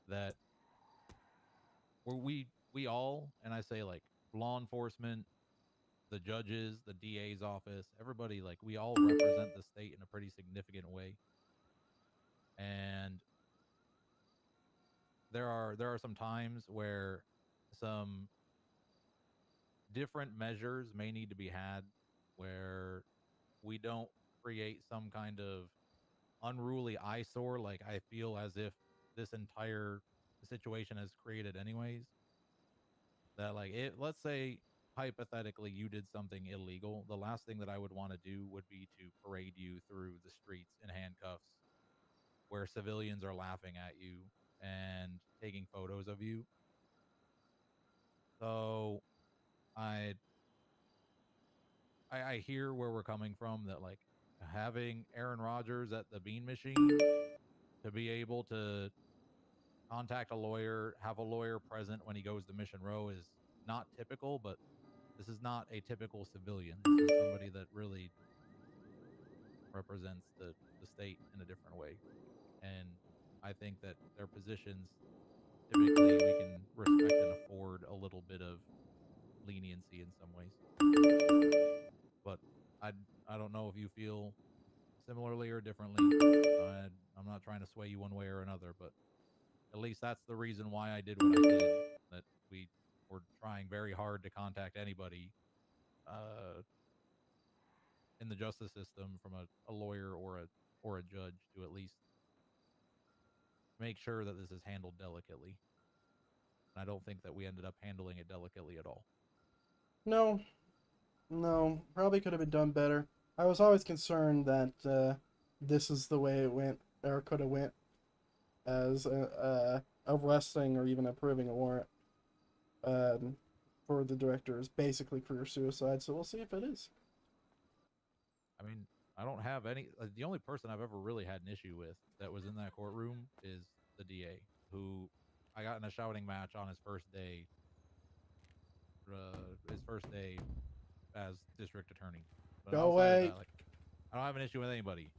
that we all, and I say, like, law enforcement, the judges, the DA's office, everybody, like, we all represent the state in a pretty significant way. And there are some times where some different measures may need to be had where we don't create some kind of unruly eyesore like I feel as if this entire situation has created anyways. That, like, let's say hypothetically you did something illegal, the last thing that I would want to do would be to parade you through the streets in handcuffs where civilians are laughing at you and taking photos of you. So I hear where we're coming from, that like having Aaron Rodgers at the bean machine to be able to contact a lawyer, have a lawyer present when he goes to Mission Row is not typical, but this is not a typical civilian. This is somebody that really represents the state in a different way. And I think that their positions, typically we can respect and afford a little bit of leniency in some ways. But I don't know if you feel similarly or differently. I'm not trying to sway you one way or another, but at least that's the reason why I did what I did. That we were trying very hard to contact anybody in the justice system, from a lawyer or a judge, to at least make sure that this is handled delicately. And I don't think that we ended up handling it delicately at all. No, probably could have been done better. I was always concerned that this is the way it went, or could have went, as arresting or even approving a warrant for the director is basically career suicide. So we'll see if it is. I mean, I don't have any. The only person I've ever really had an issue with that was in that courtroom is the DA, who I got in a shouting match on his first day. His first day as district attorney. But Go outside of away. that, like, I don't have an issue with anybody.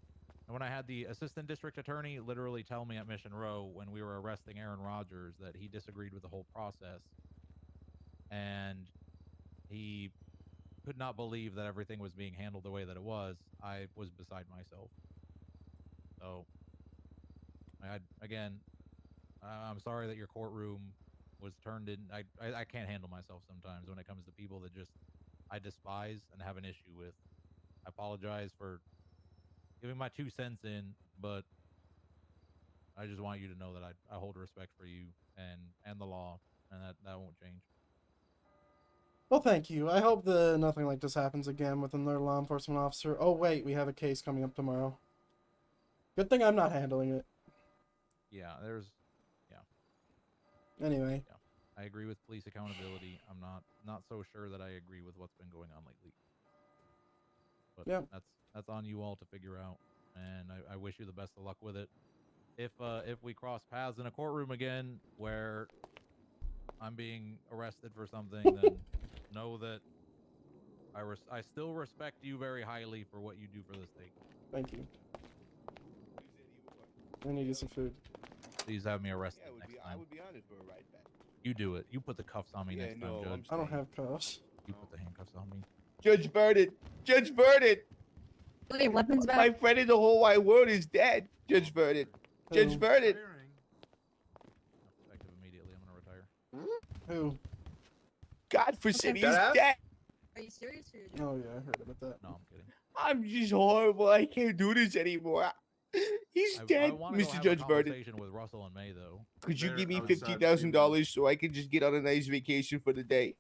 And when I had the assistant district attorney literally tell me at Mission Row when we were arresting Aaron Rodgers that he disagreed with the whole process, and he could not believe that everything was being handled the way that it was, I was beside myself. So, I'm sorry that your courtroom was turned in. I can't handle myself sometimes when it comes to people that just I despise and have an issue with. I apologize for giving my 2 cents in, but I just want you to know that I hold respect for you and the law, and that won't change. Well, thank you. I hope nothing like this happens again with another law enforcement officer. Oh, wait, we have a case coming up tomorrow. Good thing I'm not handling it. Yeah, Anyway. Yeah, I agree with police accountability. I'm not so sure that I agree with what's been going on lately. But yeah, that's on you all to figure out, and I wish you the best of luck with it. If we cross paths in a courtroom again where I'm being arrested for something, then know that I still respect you very highly for what you do for the state. Thank you. I need to get some food. Please have me arrested next time. I would be honored for a ride back. You do it. You put the cuffs on me next time, Judge. I don't have cuffs. You put the handcuffs on me. Judge Vernon! Judge Vernon! Wait, weapons back? My friend in the whole wide world is dead. Judge Vernon. Judge Vernon. Effective immediately. I'm gonna retire. Who? Godforsaken, he's Shut up. dead. Are you serious? Oh yeah, I heard about that. No, I'm kidding. I'm just horrible. I can't do this anymore. He's dead, I wanna go Mr. have Judge a Vernon. conversation with Russell and May, though. Could you They're give me outside $50,000 so I can just get on a nice vacation for the day?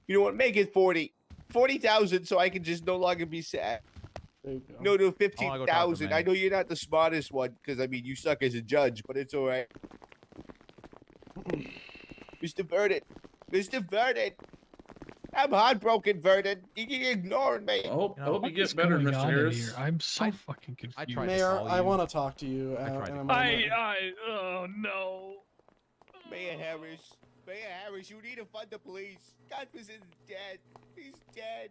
You know what? Make it 40,000 so I can just no longer be sad. There you go. No, go talk to 15,000. May. I know you're not the smartest one because I mean you suck as a judge, but it's all right. Mr. Vernon, Mr. Vernon, I'm heartbroken, Vernon. You can ignore me. I hope You know, you What get is better, going Mr. on in Harris. here? I'm so fucking I confused. tried to Mayor, call I you. want to talk to you. I tried to and call I'm you. Oh no. Mayor Harris, you need to fund the police. Godfrey's dead. He's dead.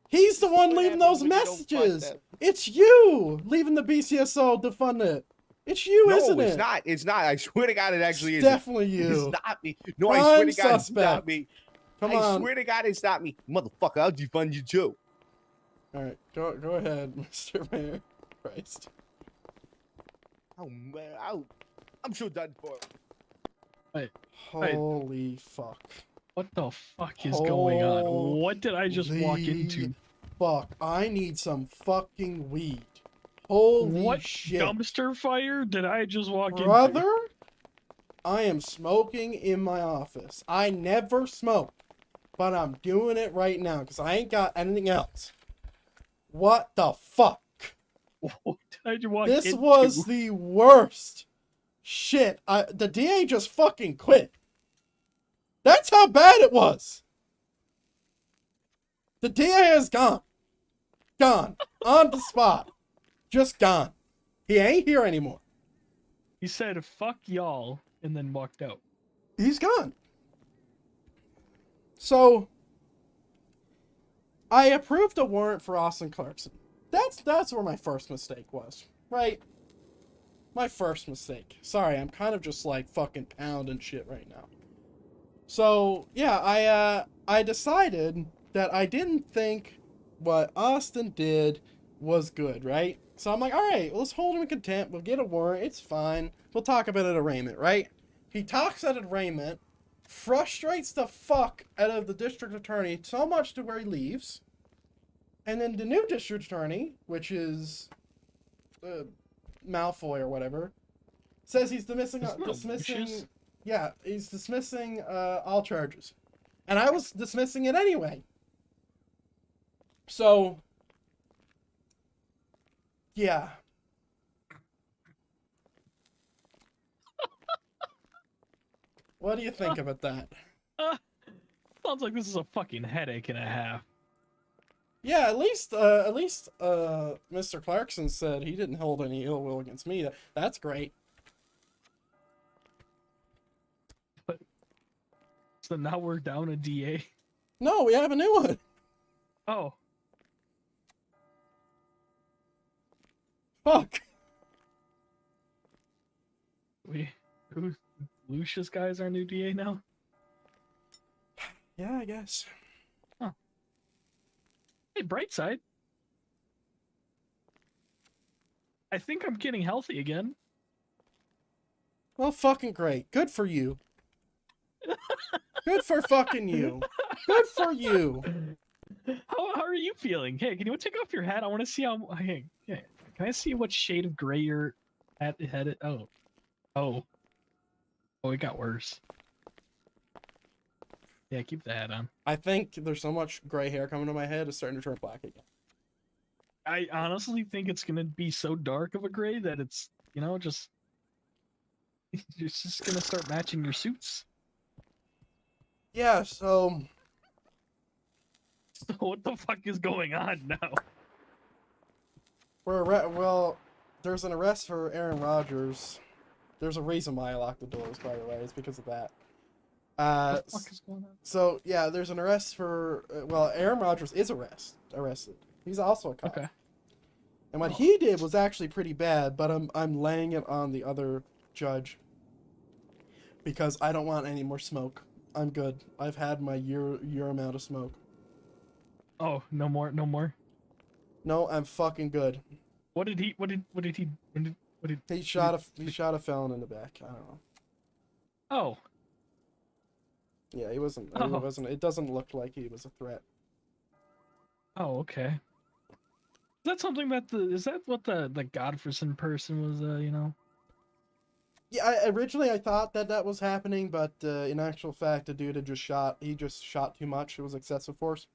He's the one What leaving happens those when you don't fund messages. them? It's you leaving the BCSO to fund it. It's you, No, isn't it? it's not. It's not. I swear to God, it actually It's is. definitely you. It's not me. No, I swear Prime to God, it's suspect. not me. Come I on. swear to God, it's not me. Motherfucker, I'll defund you too. All right, go ahead, Mr. Mayor. Christ. Oh man, I'm so done for. Holy fuck. What the fuck is going on? Holy What did I just walk into? Fuck, I need some fucking weed. Holy What shit. dumpster fire did I just walk Brother, into? I am smoking in my office. I never smoke, but I'm doing it right now because I ain't got anything else. What the fuck? What did you walk This into? was the worst shit. The DA just fucking quit. That's how bad it was. The DA is gone. Gone. On the spot. Just gone. He ain't here anymore. He said, "Fuck y'all," and then walked out. He's gone. So, I approved a warrant for Austin Clarkson. That's where my first mistake was, right? My first mistake. Sorry, I'm kind of just like fucking pounding shit right now. So, yeah, I decided that I didn't think what Austin did was good, right? So I'm like, all right, let's hold him in contempt. We'll get a warrant. It's fine. We'll talk about it at arraignment, right? He talks at arraignment, frustrates the fuck out of the district attorney so much to where he leaves. And then the new district attorney, which is Malfoy or whatever, says he's dismissing all charges. And I was dismissing it anyway. So, yeah. What do you think about that? Sounds like this is a fucking headache and a half. Yeah, at least Mr. Clarkson said he didn't hold any ill will against me. That's great. But so now we're down a DA. No, we have a new one. Oh. Fuck. Lucius guy's our new DA now? Yeah, I guess. Huh. Hey, bright side. I think I'm getting healthy again. Well, fucking great. Good for you. Good for fucking you. Good for you. How are you feeling? Hey, can you take off your hat? I want to see how. Hey, can I see what shade of gray your hat headed? Oh, it got worse. Yeah, keep the hat on. I think there's so much gray hair coming to my head, it's starting to turn black again. I honestly think it's gonna be so dark of a gray that it's, just it's just gonna start matching your suits. Yeah, so what the fuck is going on now? Well, there's an arrest for Aaron Rodgers. There's a reason why I locked the doors, by the way. It's because of that. What the fuck is going on? So, yeah, there's an arrest for... Aaron Rodgers is arrested. He's also a cop. Okay. And what he did was actually pretty bad, but I'm laying it on the other judge. Because I don't want any more smoke. I'm good. I've had my year amount of smoke. Oh, no more? No, I'm fucking good. He shot a felon in the back. I don't know. Oh. Yeah, he wasn't. Oh. It wasn't. It doesn't look like he was a threat. Oh, okay. Is that something that is that what the Godfreyson person was? Yeah, originally I thought that was happening, but in actual fact, the dude had just shot. He just shot too much. It was excessive force.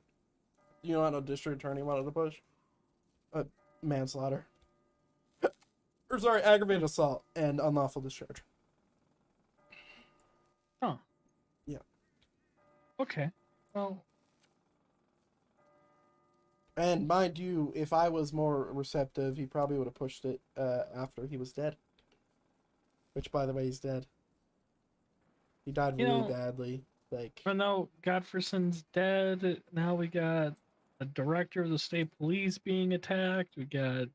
You know what a district attorney wanted to push? Manslaughter. Or sorry, aggravated assault and unlawful discharge. Huh. Yeah. Okay. Well. And mind you, if I was more receptive, he probably would have pushed it after he was dead. Which, by the way, he's dead. He died really badly. But now Godfreyson's dead. Now we got a director of the state police being attacked. We got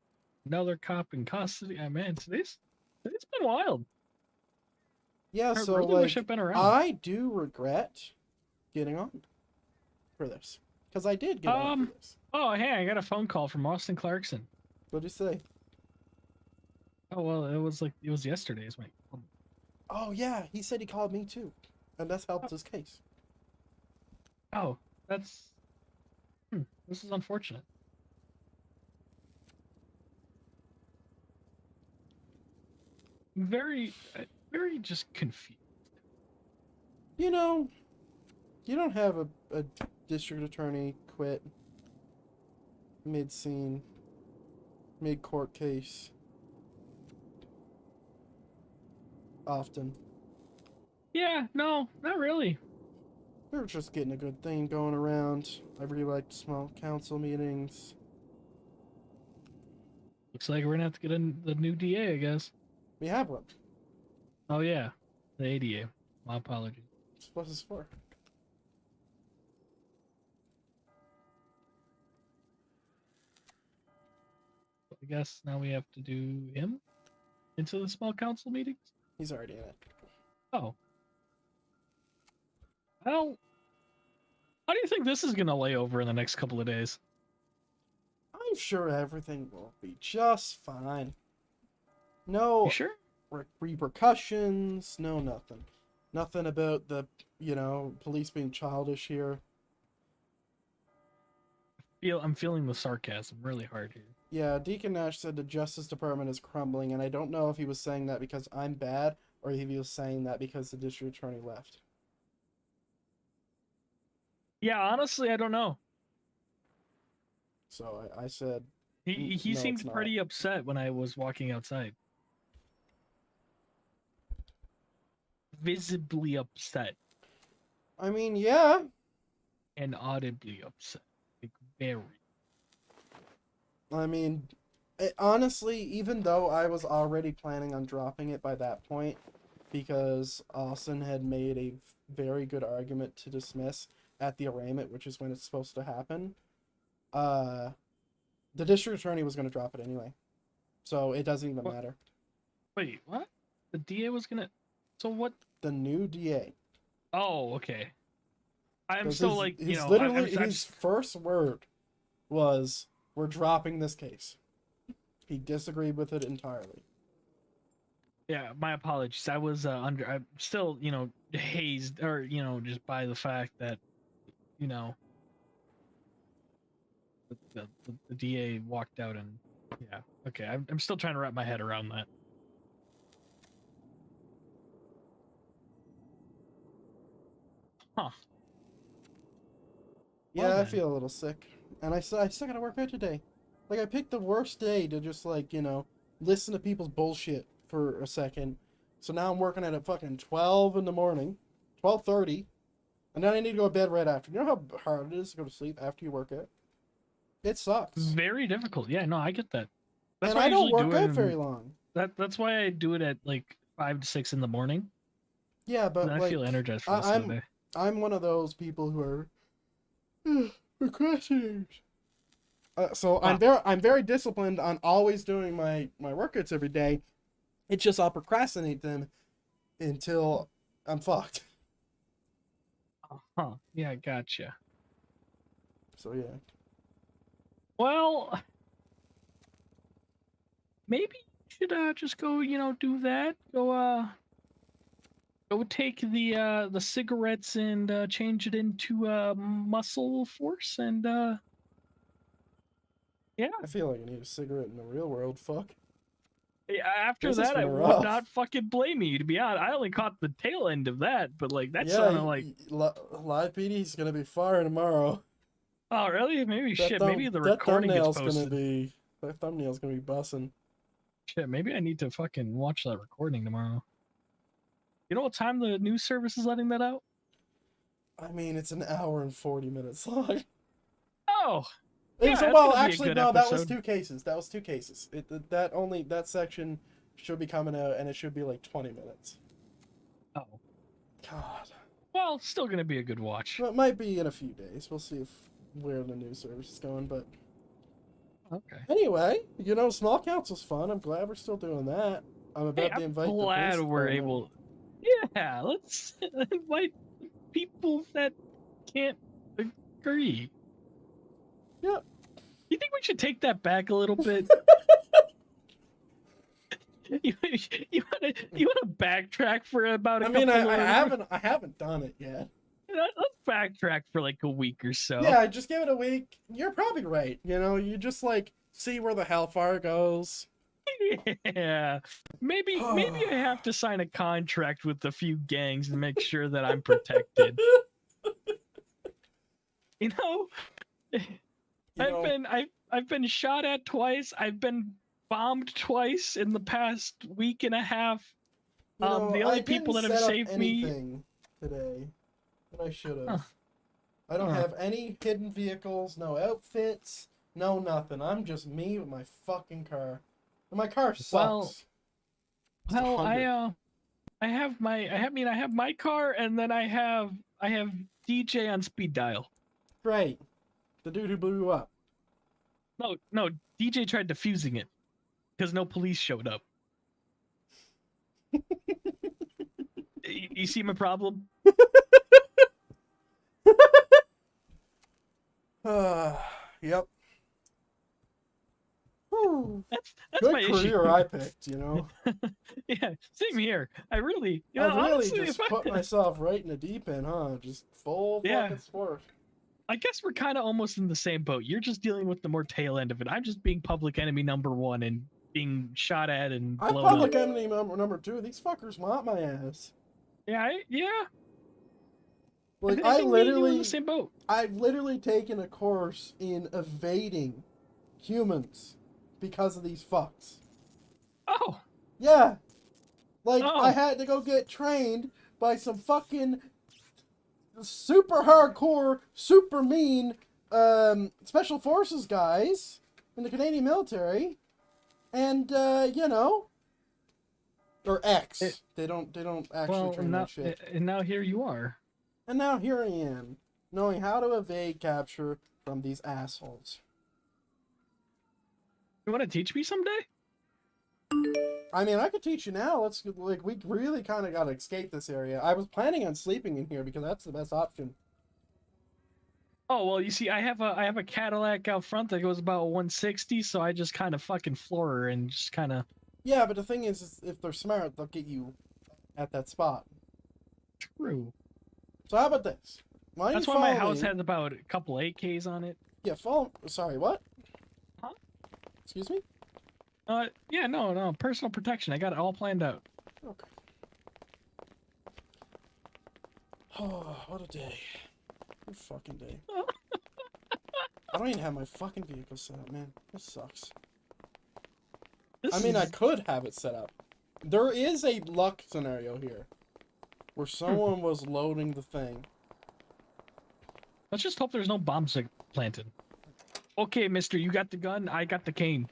another cop in custody. Oh, man, today's been wild. Yeah, I so really wish I'd been around. I do regret getting on for this. Because I did get on for this. Oh, hey, I got a phone call from Austin Clarkson. What'd you say? Oh, well, it was yesterday's. Oh, yeah, he said he called me too. And that's helped his case. Oh, that's... this is unfortunate. Very just confused. You know, you don't have a district attorney quit mid-scene. mid-court case. Often. Yeah, no, not really. We're just getting a good thing going around. I really like small council meetings. Looks like we're gonna have to get the new DA, I guess. We have one. Oh yeah, the ADA. My apologies. What's this for? I guess now we have to do him into the small council meetings. He's already in it. Oh. Well, how do you think this is gonna lay over in the next couple of days? I'm sure everything will be just fine. No You sure? repercussions, no nothing. Nothing about the, police being childish here. I'm feeling the sarcasm really hard here. Yeah, Deacon Nash said the Justice Department is crumbling, and I don't know if he was saying that because I'm bad, or if he was saying that because the district attorney left. Yeah, honestly, I don't know. So I said... He no, seemed it's not. pretty upset when I was walking outside. Visibly upset. I mean, yeah. And audibly upset. Like, very. I mean, honestly, even though I was already planning on dropping it by that point, because Austin had made a very good argument to dismiss at the arraignment, which is when it's supposed to happen, the district attorney was going to drop it anyway. So it doesn't even matter. Wait, what? The DA was gonna... So what? The new DA. Oh, okay. I'm 'Cause still his, like, his I'm literally his first word was, "We're dropping this case." He disagreed with it entirely. Yeah, my apologies. I was I'm still, hazed, or, just by the fact that, the DA walked out and, yeah. Okay, I'm still trying to wrap my head around that. Huh. Yeah, Well I then. feel a little sick. And I still gotta work out today. Like, I picked the worst day to just, like, listen to people's bullshit for a second. So now I'm working at fucking 12 in the morning. 12:30. And then I need to go to bed right after. You know how hard it is to go to sleep after you work out? It sucks. Very difficult. Yeah, no, I get that. That's And why I don't usually work do it out in- very long. That's why I do it at like 5 to 6 in the morning. Yeah, but I like, feel energized for the rest of the day. I'm one of those people who are procrastinators. So I'm very disciplined on always doing my workouts every day. It's just I'll procrastinate them until I'm fucked. Huh. Yeah, gotcha. So yeah. Well, maybe you should just go, do that. Go take the cigarettes and change it into muscle force and yeah. I feel like I need a cigarette in the real world. Fuck. Yeah, after This has that, I been would rough. not fucking blame you. To be honest, I only caught the tail end of that, but like that's Yeah, sort of like, live PD's gonna be firing tomorrow. oh really? Maybe That shit. thumb- Maybe the that recording gets thumbnail's posted. That thumbnail's gonna be bussing. Shit, maybe I need to fucking watch that recording tomorrow. You know what time the news service is letting that out? I mean, it's an hour and 40 minutes long. Oh. Well, that's gonna be a actually, good no. That was episode. 2 cases. That was 2 cases. That section should be coming out, and it should be like 20 minutes. Oh. God. Well, still gonna be a good watch. Well, it might be in a few days. We'll see where the news service is going, but okay. Anyway, small council's fun. I'm glad we're still doing that. I'm about to invite. I'm glad the we're police able. Yeah, let's invite people that can't agree. Yeah. You think we should take that back a little bit? you want to backtrack for about a I couple mean, of I haven't done it yet. Let's backtrack for like a week or so. Yeah, just give it a week. You're probably right. You just like see where the hellfire goes. Yeah, maybe I have to sign a contract with a few gangs to make sure that I'm protected. I've been shot at twice. I've been bombed twice in the past week and a half. You know, The I only didn't people that have set up saved me. anything today that I should have. Huh. I don't Huh. have any hidden vehicles, no outfits, no nothing. I'm just me with my fucking car. And my car sucks. Well, It's a well, hundred. I have my car, and then I have DJ on speed dial. Great. The dude who blew you up. No, DJ tried defusing it because no police showed up. You see my problem? Yep. That's Good my career issue. I picked, you know. Yeah, same here. I really, you know, I really honestly, just if put myself right in the deep end, huh? Just full Yeah. fucking sport. I guess we're kind of almost in the same boat. You're just dealing with the more tail end of it. I'm just being public enemy #1 and being shot at and I'm blown public up. enemy number 2. These fuckers want my ass. Yeah, yeah. Like I I think me and you are in literally, the same boat. I've literally taken a course in evading humans because of these fucks. Oh. Yeah. Like Oh. I had to go get trained by some fucking super hardcore, super mean special forces guys in the Canadian military, and you know, or X. They don't actually Well, train now, that shit. and now here you are. And now here I am, knowing how to evade capture from these assholes. You want to teach me someday? I mean, I could teach you now. Let's like we really kind of got to escape this area. I was planning on sleeping in here because that's the best option. Oh well, you see, I have a Cadillac out front that goes about 160, so I just kind of fucking floor her and just kind of. Yeah, but the thing is if they're smart, they'll get you at that spot. True. So how about this? Why don't That's you why my follow house me? has about a couple AKs on it. Yeah, follow. Sorry, what? Huh? Excuse me? Yeah, no, personal protection. I got it all planned out. Okay. Oh, what a day. What a fucking day. I don't even have my fucking vehicle set up, man. This sucks. I mean, I could have it set up. There is a luck scenario here. Where someone was loading the thing. Let's just hope there's no bombs planted. Okay, mister, you got the gun, I got the cane.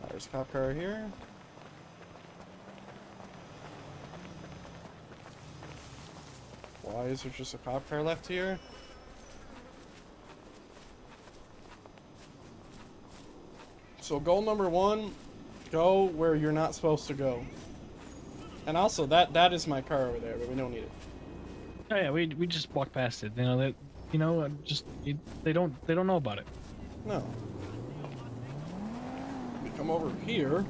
There's a cop car here. Why is there just a cop car left here? So goal number 1, go where you're not supposed to go. And also that is my car over there, but we don't need it. Oh yeah, we just walked past it. You know that, you know, they don't know about it. No. We come over here.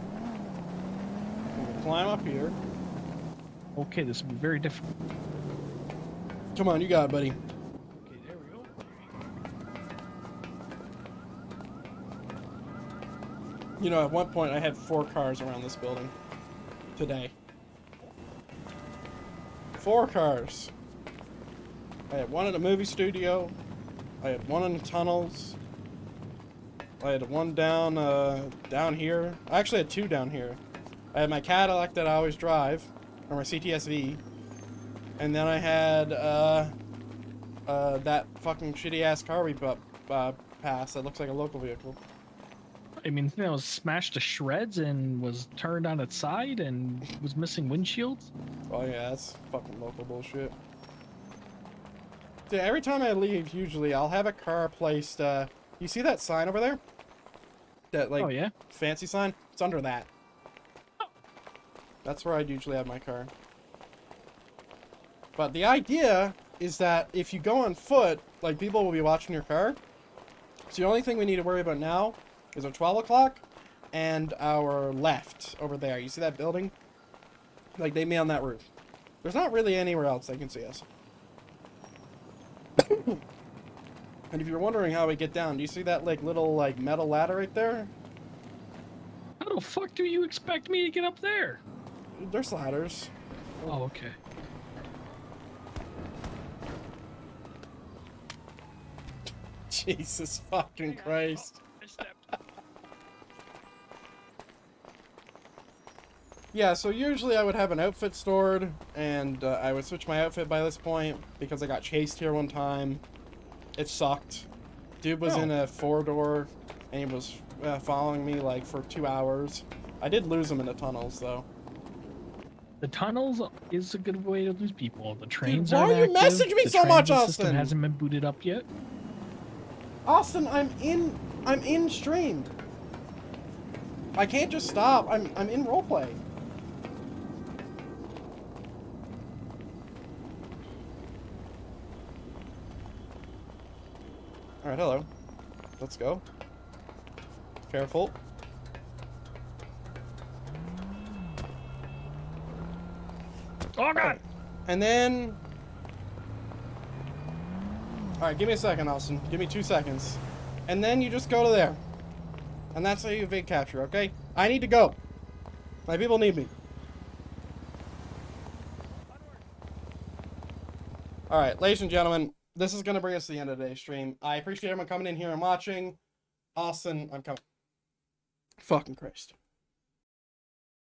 We climb up here. Okay, this will be very difficult. Come on, you got it, buddy. Okay, there we go. You know, at one point I had 4 cars around this building. Today. 4 cars. I had one at a movie studio. I had one in the tunnels. I had one down here. I actually had 2 down here. I had my Cadillac that I always drive, or my CTSV. And then I had that fucking shitty ass car we passed that looks like a local vehicle. I mean, the thing that was smashed to shreds and was turned on its side and was missing windshields. Oh yeah, that's fucking local bullshit. Dude, every time I leave, usually I'll have a car placed. You see that sign over there? That like Oh, yeah? fancy sign? It's under that. That's where I'd usually have my car. But the idea is that if you go on foot, like people will be watching your car. So the only thing we need to worry about now is our 12 o'clock and our left over there. You see that building? Like they may on that roof. There's not really anywhere else they can see us. And if you're wondering how we get down, do you see that like little like metal ladder right there? How the fuck do you expect me to get up there? There's ladders. Oh, okay. Jesus fucking Christ. Yeah, so usually I would have an outfit stored, and I would switch my outfit by this point, because I got chased here one time. It sucked. Dude was in a 4-door, and he was following me, like, for 2 hours. I did lose him in the tunnels, though. The tunnels is a good way to lose people. The trains why aren't are you active. messaging me the so much, transit system Austin? hasn't been booted up yet. Austin, I'm in stream. I can't just stop. I'm in roleplay. Alright, hello. Let's go. Careful. Oh god! And then... Alright, give me a second, Austin. Give me 2 seconds. And then you just go to there. And that's how you evade capture, okay? I need to go. My people need me. Alright, ladies and gentlemen, this is going to bring us to the end of today's stream. I appreciate everyone coming in here and watching. Austin, I'm coming. Fucking Christ.